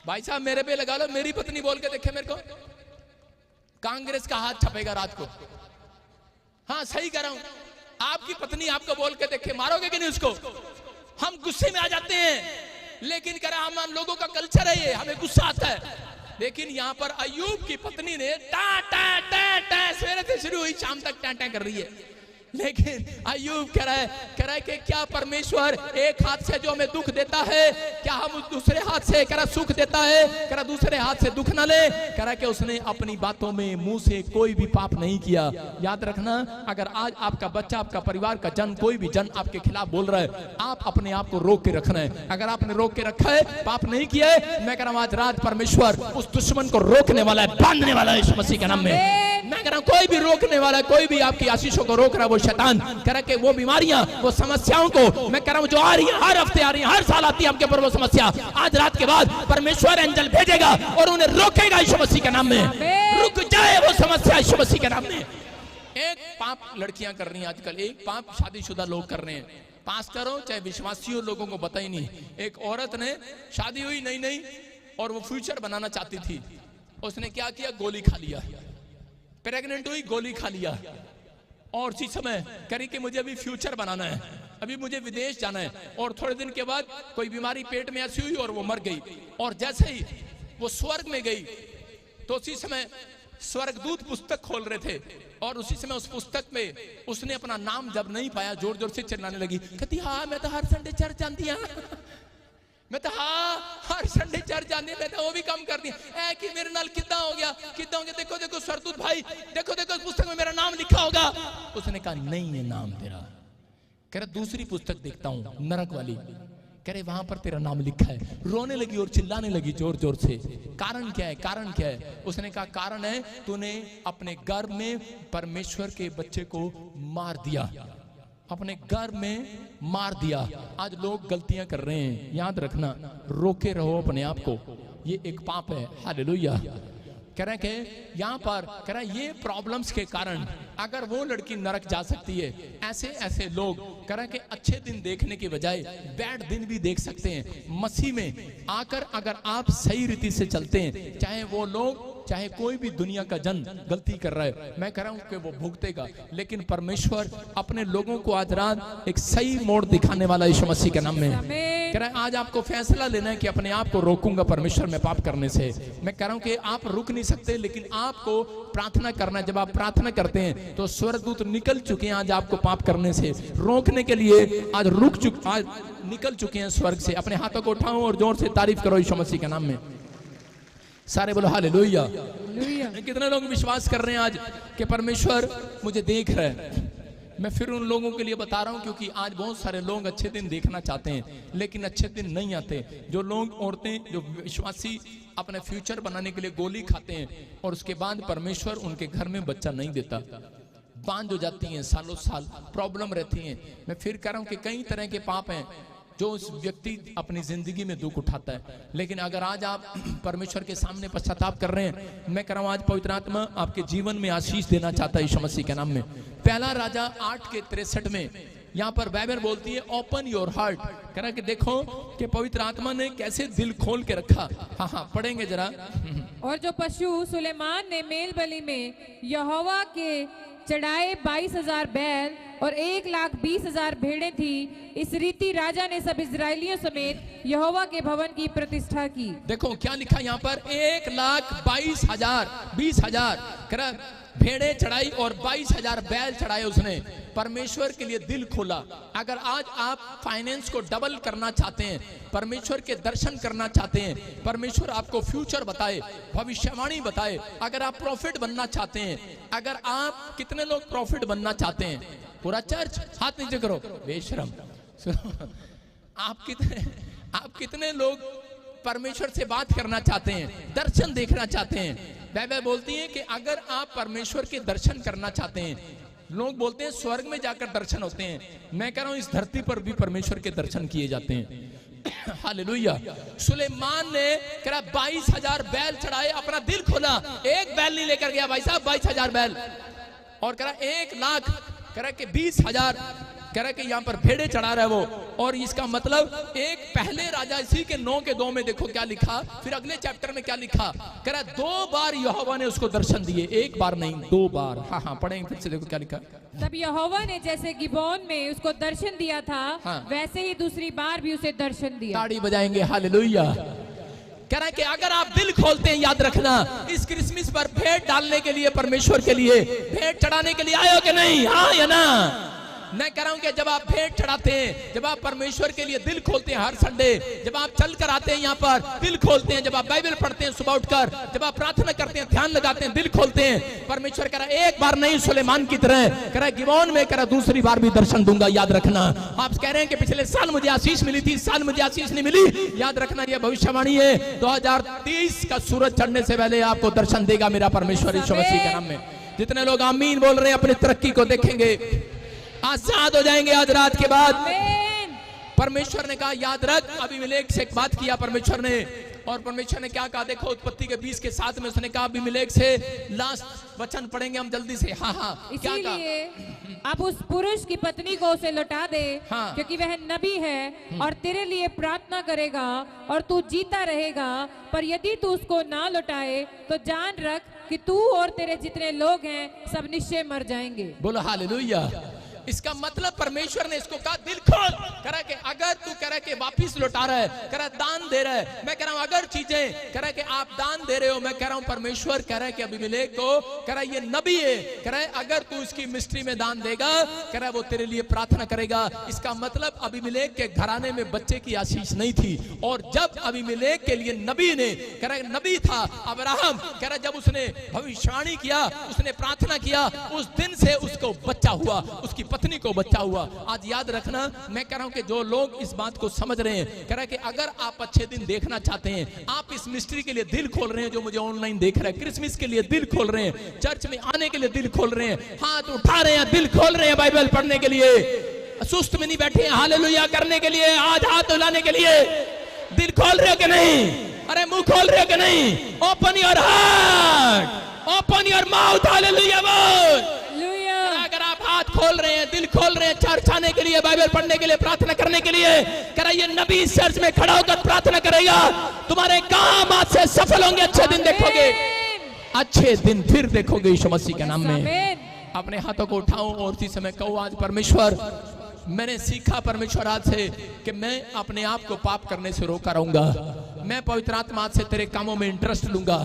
भाई साहब मेरे पे लगा लो, मेरी पत्नी बोल के देखे मेरे को, कांग्रेस का हाथ छपेगा रात को। हाँ सही कह रहा हूं, आपकी पत्नी आपको बोल के देखे, मारोगे कि नहीं उसको? हम गुस्से में आ जाते हैं, लेकिन कह रहा हम लोगों का कल्चर है ये, हमें गुस्सा आता है। लेकिन यहाँ पर अय्यूब की पत्नी ने टा टा टा टा सवेरे से शुरू हुई शाम तक टा टा कर रही है। लेकिन अय्यूब कह रहा है कि क्या परमेश्वर एक हाथ से जो हमें दुख देता है, क्या हम दूसरे हाथ से कह रहा सुख देता है? कह रहा दूसरे हाथ से दुख ना ले। कह रहा कि उसने अपनी बातों में मुंह से कोई भी पाप नहीं किया। याद रखना, अगर आज आपका बच्चा, आपका परिवार का जन, कोई भी जन आपके खिलाफ बोल रहा है, आप अपने आप को रोक के रखना है। अगर आपने रोक के रखा है, पाप नहीं किया है, मैं कह रहा हूं आज रात परमेश्वर उस दुश्मन को रोकने वाला है, बांधने वाला है यीशु मसीह के नाम में। मैं कह रहा हूं कोई भी रोकने वाला, कोई भी आपकी आशीषों को रोक रहा है वो शैतान। कह रहा कि वो बीमारियां, वो समस्याओं को मैं कह रहा हूं जो आ रही है, हर हफ्ते आ रही है, हर साल आती है आपके ऊपर वो समस्या, आज रात के बाद परमेश्वर एंजल भेजेगा और उन्हें रोकेगा यीशु मसीह के नाम में। रुक जाए वो समस्या यीशु मसीह के नाम में। एक पाप लड़कियां कर रही हैं आजकल, एक पाप शादीशुदा लोग कर रहे हैं। पास्टर हो चाहे विश्वासी हो, लोगों को पता ही नहीं। एक औरत ने शादी हुई नई और वो फ्यूचर बनाना चाहती थी, उसने क्या किया, गोली खा लिया। प्रेग्नेंट हुई, गोली खा लिया और उसी समय करी कि मुझे अभी फ्यूचर बनाना है, अभी मुझे विदेश जाना है। और थोड़े दिन के बाद कोई बीमारी पेट में ऐसी हुई और वो मर गई। और जैसे ही वो स्वर्ग में गई तो उसी समय स्वर्गदूत पुस्तक खोल रहे थे और उसी समय उस पुस्तक में उसने अपना नाम जब नहीं पाया, जोर जोर से चिल्लाने लगी, कहती हाँ मैं तो हर संडे चर्च जाती हूँ, मैं तो हाँ हर संडे चर्च जाती हूँ, मैं तो वो भी काम करती हूँ। कि मेरे नाल कितना हो गया, कितना हो गया, देखो देखो स्वर्गदूत भाई, देखो देखो उस पुस्तक में मेरा नाम लिखा होगा। उसने कहा नहीं ये नाम तेरा। कह रहा दूसरी पुस्तक देखता हूँ, नरक वाली, कह रहे वहां पर तेरा नाम लिखा है। रोने लगी और चिल्लाने लगी जोर जोर से, कारण क्या है, कारण क्या है। उसने कहा कारण है तूने अपने गर्भ में परमेश्वर के बच्चे को मार दिया, अपने गर्भ में मार दिया। आज लोग गलतियां कर रहे हैं, याद रखना, रोके रहो अपने आप को, ये एक पाप है। हालेलुया। कह रहे कि यहाँ पर कह रहा है ये प्रॉब्लम्स के कारण अगर वो लड़की नरक जा सकती है, ऐसे ऐसे लोग कह रहे कि अच्छे दिन देखने के बजाय बैड दिन भी देख सकते हैं। मसीह में आकर अगर आप सही रीति से चलते हैं, चाहे वो लोग, चाहे कोई भी दुनिया का जन गलती कर रहा है, मैं कह रहा हूं कि वो भुगतेगा, लेकिन परमेश्वर अपने लोगों को आज रात एक सही मोड़ दिखाने वाला यीशु मसीह के नाम में। कह रहा है आज आपको फैसला लेना है कि अपने आप को रोकूंगा परमेश्वर में पाप करने से। मैं कह रहा हूं कि आप रुक नहीं सकते, लेकिन आपको प्रार्थना करना है। जब आप प्रार्थना करते हैं तो स्वर्गदूत निकल चुके हैं आज आपको पाप करने से रोकने के लिए, आज आज निकल चुके हैं स्वर्ग से। अपने हाथों को उठाओ और जोर से तारीफ करो यीशु मसीह के नाम में। सारे बोलो हालेलुया। कितने लोग विश्वास कर रहे हैं आज कि परमेश्वर मुझे देख रहा है। मैं फिर उन लोगों के लिए बता रहा हूं क्योंकि आज बहुत सारे लोग अच्छे दिन देखना चाहते हैं लेकिन अच्छे दिन नहीं आते। जो लोग, औरतें, जो विश्वासी अपने फ्यूचर बनाने के लिए गोली खाते हैं और उसके बाद परमेश्वर उनके घर में बच्चा नहीं देता, बांझ हो जाती हैं, सालों साल प्रॉब्लम रहती हैं। मैं फिर कह रहा हूं कि कई तरह के पाप हैं जो उस व्यक्ति अपनी जिंदगी में दुख उठाता है। लेकिन अगर आज आप परमेश्वर के सामने पश्चाताप कर रहे हैं, मैं कह रहा हूं आज पवित्र आत्मा आपके जीवन में आशीष देना चाहता है यीशु मसीह के नाम में। पहला राजा 8:63 में यहाँ पर बाइबल बोलती है ओपन योर हार्ट। कह रहा कि देखो कि पवित्र आत्मा ने कैसे दिल खोल के रखा। हाँ पढ़ेंगे जरा। और जो पशु सुलेमान ने मेल बलि में यहोवा के चढ़ाए 22,000 बैल और 1,20,000 भेड़ें थी, इस रीति राजा ने सब इजरायलियों समेत यहोवा के भवन की प्रतिष्ठा की। देखो क्या लिखा यहाँ पर, 1,22,000 20,000 भेड़े चढ़ाई और 22,000 बैल चढ़ाए उसने। परमेश्वर के लिए दिल खोला। अगर आज आप फाइनेंस को डबल करना चाहते हैं, परमेश्वर के दर्शन करना चाहते हैं, परमेश्वर आपको फ्यूचर बताए, भविष्यवाणी बताए, अगर आप प्रॉफिट बनना चाहते हैं, अगर आप, कितने लोग प्रॉफिट बनना चाहते हैं? पूरा चर्च हाथ नीचे करो, बेशरम। आप कितने लोग परमेश्वर से बात करना चाहते हैं, दर्शन देखना चाहते हैं? बाइबल बोलती है कि अगर आप परमेश्वर के दर्शन करना चाहते हैं, लोग बोलते हैं स्वर्ग में जाकर दर्शन होते हैं, मैं कह रहा हूं इस धरती पर भी परमेश्वर के दर्शन किए जाते हैं। हालेलुया। सुलेमान ने कहा 22,000 बैल चढ़ाए, अपना दिल खोला, एक बैल नहीं लेकर गया भाई साहब, 22,000 बैल। और कह रहा 1,00,000, कह रहा कि 20,000, कह रहा कि यहाँ पर भेड़े चढ़ा रहा है वो। और इसका मतलब एक पहले राजा इसी के 9:2 में देखो क्या लिखा, फिर अगले चैप्टर में क्या लिखा, कह रहा 2 बार यहोवा ने उसको दर्शन दिए, 1 बार नहीं 2 बार। हाँ पढ़ेंगे फिर से, देखो क्या लिखा। तब यहोवा ने जैसे गिबोन में उसको दर्शन दिया था, वैसे ही दूसरी बार भी उसे दर्शन दिया। ताड़ी बजाएंगे हालेलुया। कह रहा है कि अगर आप दिल खोलते हैं, याद रखना इस क्रिसमस पर भेंट डालने के लिए, परमेश्वर के लिए भेंट चढ़ाने के लिए आए हो कि नहीं? हाँ या ना? मैं कह रहा हूं कि जब आप भेंट चढ़ाते हैं, जब आप परमेश्वर के लिए दिल खोलते हैं हर संडे, जब आप चल कर आते हैं यहाँ पर दिल खोलते हैं, जब आप बाइबल पढ़ते हैं सुबह उठकर, जब आप प्रार्थना करते हैं, ध्यान लगाते हैं, दिल खोलते हैं, परमेश्वर कह रहा है 1 बार नहीं सुलेमान की तरह, कह रहा है गिबोन में, कह रहा दूसरी बार भी दर्शन दूंगा। याद रखना। आप कह रहे हैं कि पिछले साल मुझे आशीष मिली थी, इस साल मुझे आशीष नहीं मिली, याद रखना यह भविष्यवाणी है। 2030 का सूरज चढ़ने से पहले आपको दर्शन देगा मेरा परमेश्वर यीशु मसीह के नाम में। जितने लोग आमीन बोल रहे हैं अपनी तरक्की को देखेंगे, आजाद हो जाएंगे आज रात के बाद। आमीन। परमेश्वर ने कहा याद रख, अबीमेलेक से एक बात किया परमेश्वर ने, और परमेश्वर ने क्या कहा देखो उत्पत्ति के 20 के 7 में उसने कहा अबीमेलेक से, लास्ट वचन पढ़ेंगे हम जल्दी से। हाँ हाँ क्या कहा? इसीलिए आप उस पुरुष की पत्नी को उसे लौटा दे, हाँ। क्योंकि वह नबी है और तेरे लिए प्रार्थना करेगा और तू जीता रहेगा, पर यदि तू उसको ना लौटाए तो जान रख कि तू और तेरे जितने लोग हैं सब निश्चय मर जाएंगे। बोलो हालेलुया। इसका मतलब परमेश्वर ने इसको कहा दिल खोल, करा के अगर तू करा के वापिस लौटा रहा है, करा दान दे रहा है, मैं कह रहा हूं अगर चीजें करा के आप दान दे रहे हो, मैं कह रहा हूं परमेश्वर कह रहा है कि अबीमेलेक को करा ये नबी है, करा अगर तू इसकी मिस्ट्री में दान देगा, करा वो तेरे लिए प्रार्थना करेगा। इसका मतलब अबीमेलेक के घराने में बच्चे की आशीष नहीं थी, और जब अबीमेलेक के लिए नबी ने करा नबी था अब्राहम, करा जब उसने भविष्यवाणी किया, उसने प्रार्थना किया, उस दिन से उसको बच्चा हुआ, उसकी पत्नी को बच्चा हुआ। आज याद रखना, मैं कह रहा हूं कि जो लोग इस बात को समझ रहे हैं, कह रहा है कि अगर आप अच्छे दिन देखना चाहते हैं, आप इस मिस्ट्री के लिए दिल खोल रहे हैं, जो मुझे ऑनलाइन देख रहे हैं, क्रिसमस के लिए दिल खोल रहे हैं, चर्च में आने के लिए दिल खोल रहे हैं, हाथ उठा रहे हैं, दिल खोल रहे हैं बाइबल पढ़ने के लिए, सुस्त में नहीं बैठे हैं हालेलुया करने के लिए, आज हाथ उठाने के लिए, दिल खोल रहे हो कि नहीं? अरे मुंह खोल रहे हो कि नहीं? Open your heart, open your mouth, hallelujah बोल। अगर आप हाथ खोल रहे हैं, दिल खोल रहे हैं, चर्च आने के लिए, बाइबल पढ़ने के लिए, प्रार्थना करने के लिए, करा ये नबी इस चर्च में खड़ा होकर प्रार्थना करेगा, तुम्हारे काम आज से सफल होंगे, अच्छे दिन देखोगे, अच्छे दिन फिर देखोगे यीशु मसीह के नाम में। अपने हाथों को उठाओ और इसी समय कहो आज परमेश्वर, मैंने सीखा परमेश्वर आज से कि मैं अपने आप को पाप करने से रोका रहूंगा, मैं पवित्र आत्मा आज से तेरे कामों में इंटरेस्ट लूंगा,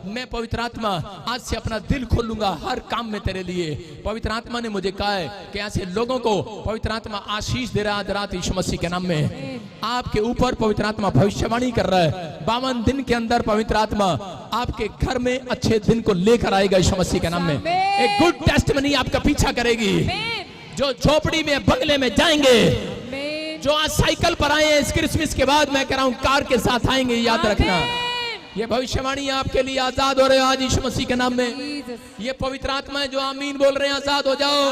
मैं पवित्र आत्मा आज से अपना दिल खोल लूंगा हर काम में तेरे लिए। पवित्र आत्मा ने मुझे कहा है कि ऐसे लोगों को पवित्र आत्मा आशीष दे रहा है आज रात यीशु मसीह के नाम में। आपके ऊपर पवित्र आत्मा भविष्यवाणी कर रहा है, 52 दिन के अंदर पवित्र आत्मा आपके घर में अच्छे दिन को लेकर आएगा यीशु मसीह के नाम में। एक गुड टेस्टिमनी आपका पीछा करेगी। जो झोपड़ी में बंगले में जाएंगे, जो आज साइकिल पर आए हैं, इस क्रिसमस के बाद मैं कह रहा हूं कार के साथ आएंगे, याद रखना ये भविष्यवाणी आपके लिए आजाद हो रहे हो आज यीशु मसीह के नाम में। ये पवित्र आत्मा है जो आमीन बोल रहे हैं, आजाद हो जाओ,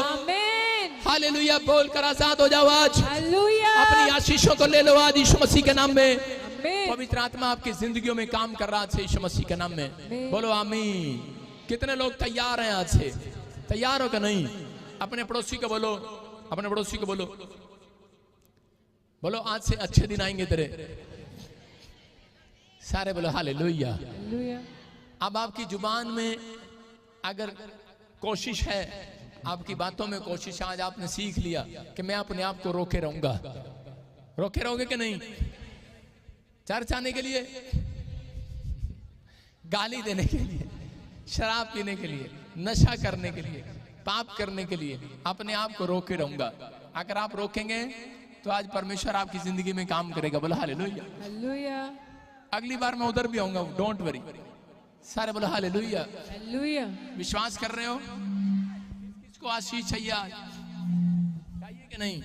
हालेलुया बोलकर आजाद हो जाओ आज, अपनी आशीषों को ले लो आज यीशु मसीह के नाम में। पवित्र आत्मा आपकी जिंदगियों में काम कर रहा है यीशु मसीह के नाम में। बोलो आमीन। कितने लोग तैयार हैं? आज से तैयार हो क्या नहीं? अपने पड़ोसी को बोलो, अपने पड़ोसी को बोलो, बोलो आज से अच्छे दिन आएंगे तेरे, सारे बोलो हालेलुया। अब आपकी जुबान में अगर कोशिश है, आपकी बातों में कोशिश, आज आपने सीख लिया कि मैं अपने आप को रोके रहूंगा, रोके रहोगे कि नहीं? चर्च आने के लिए, गाली देने के लिए, शराब पीने के लिए, नशा करने के लिए, पाप करने के लिए अपने आप को रोके रहूंगा। अगर आप रोकेंगे तो आज परमेश्वर आपकी जिंदगी में काम करेगा। बोलो हालेलुया, हालेलुया। अगली बार मैं उधर भी आऊंगा, डोंट वरी। सारे बोलो हालेलुया, हालेलुया। विश्वास कर रहे हो? इसको आशीष चाहिए कि नहीं?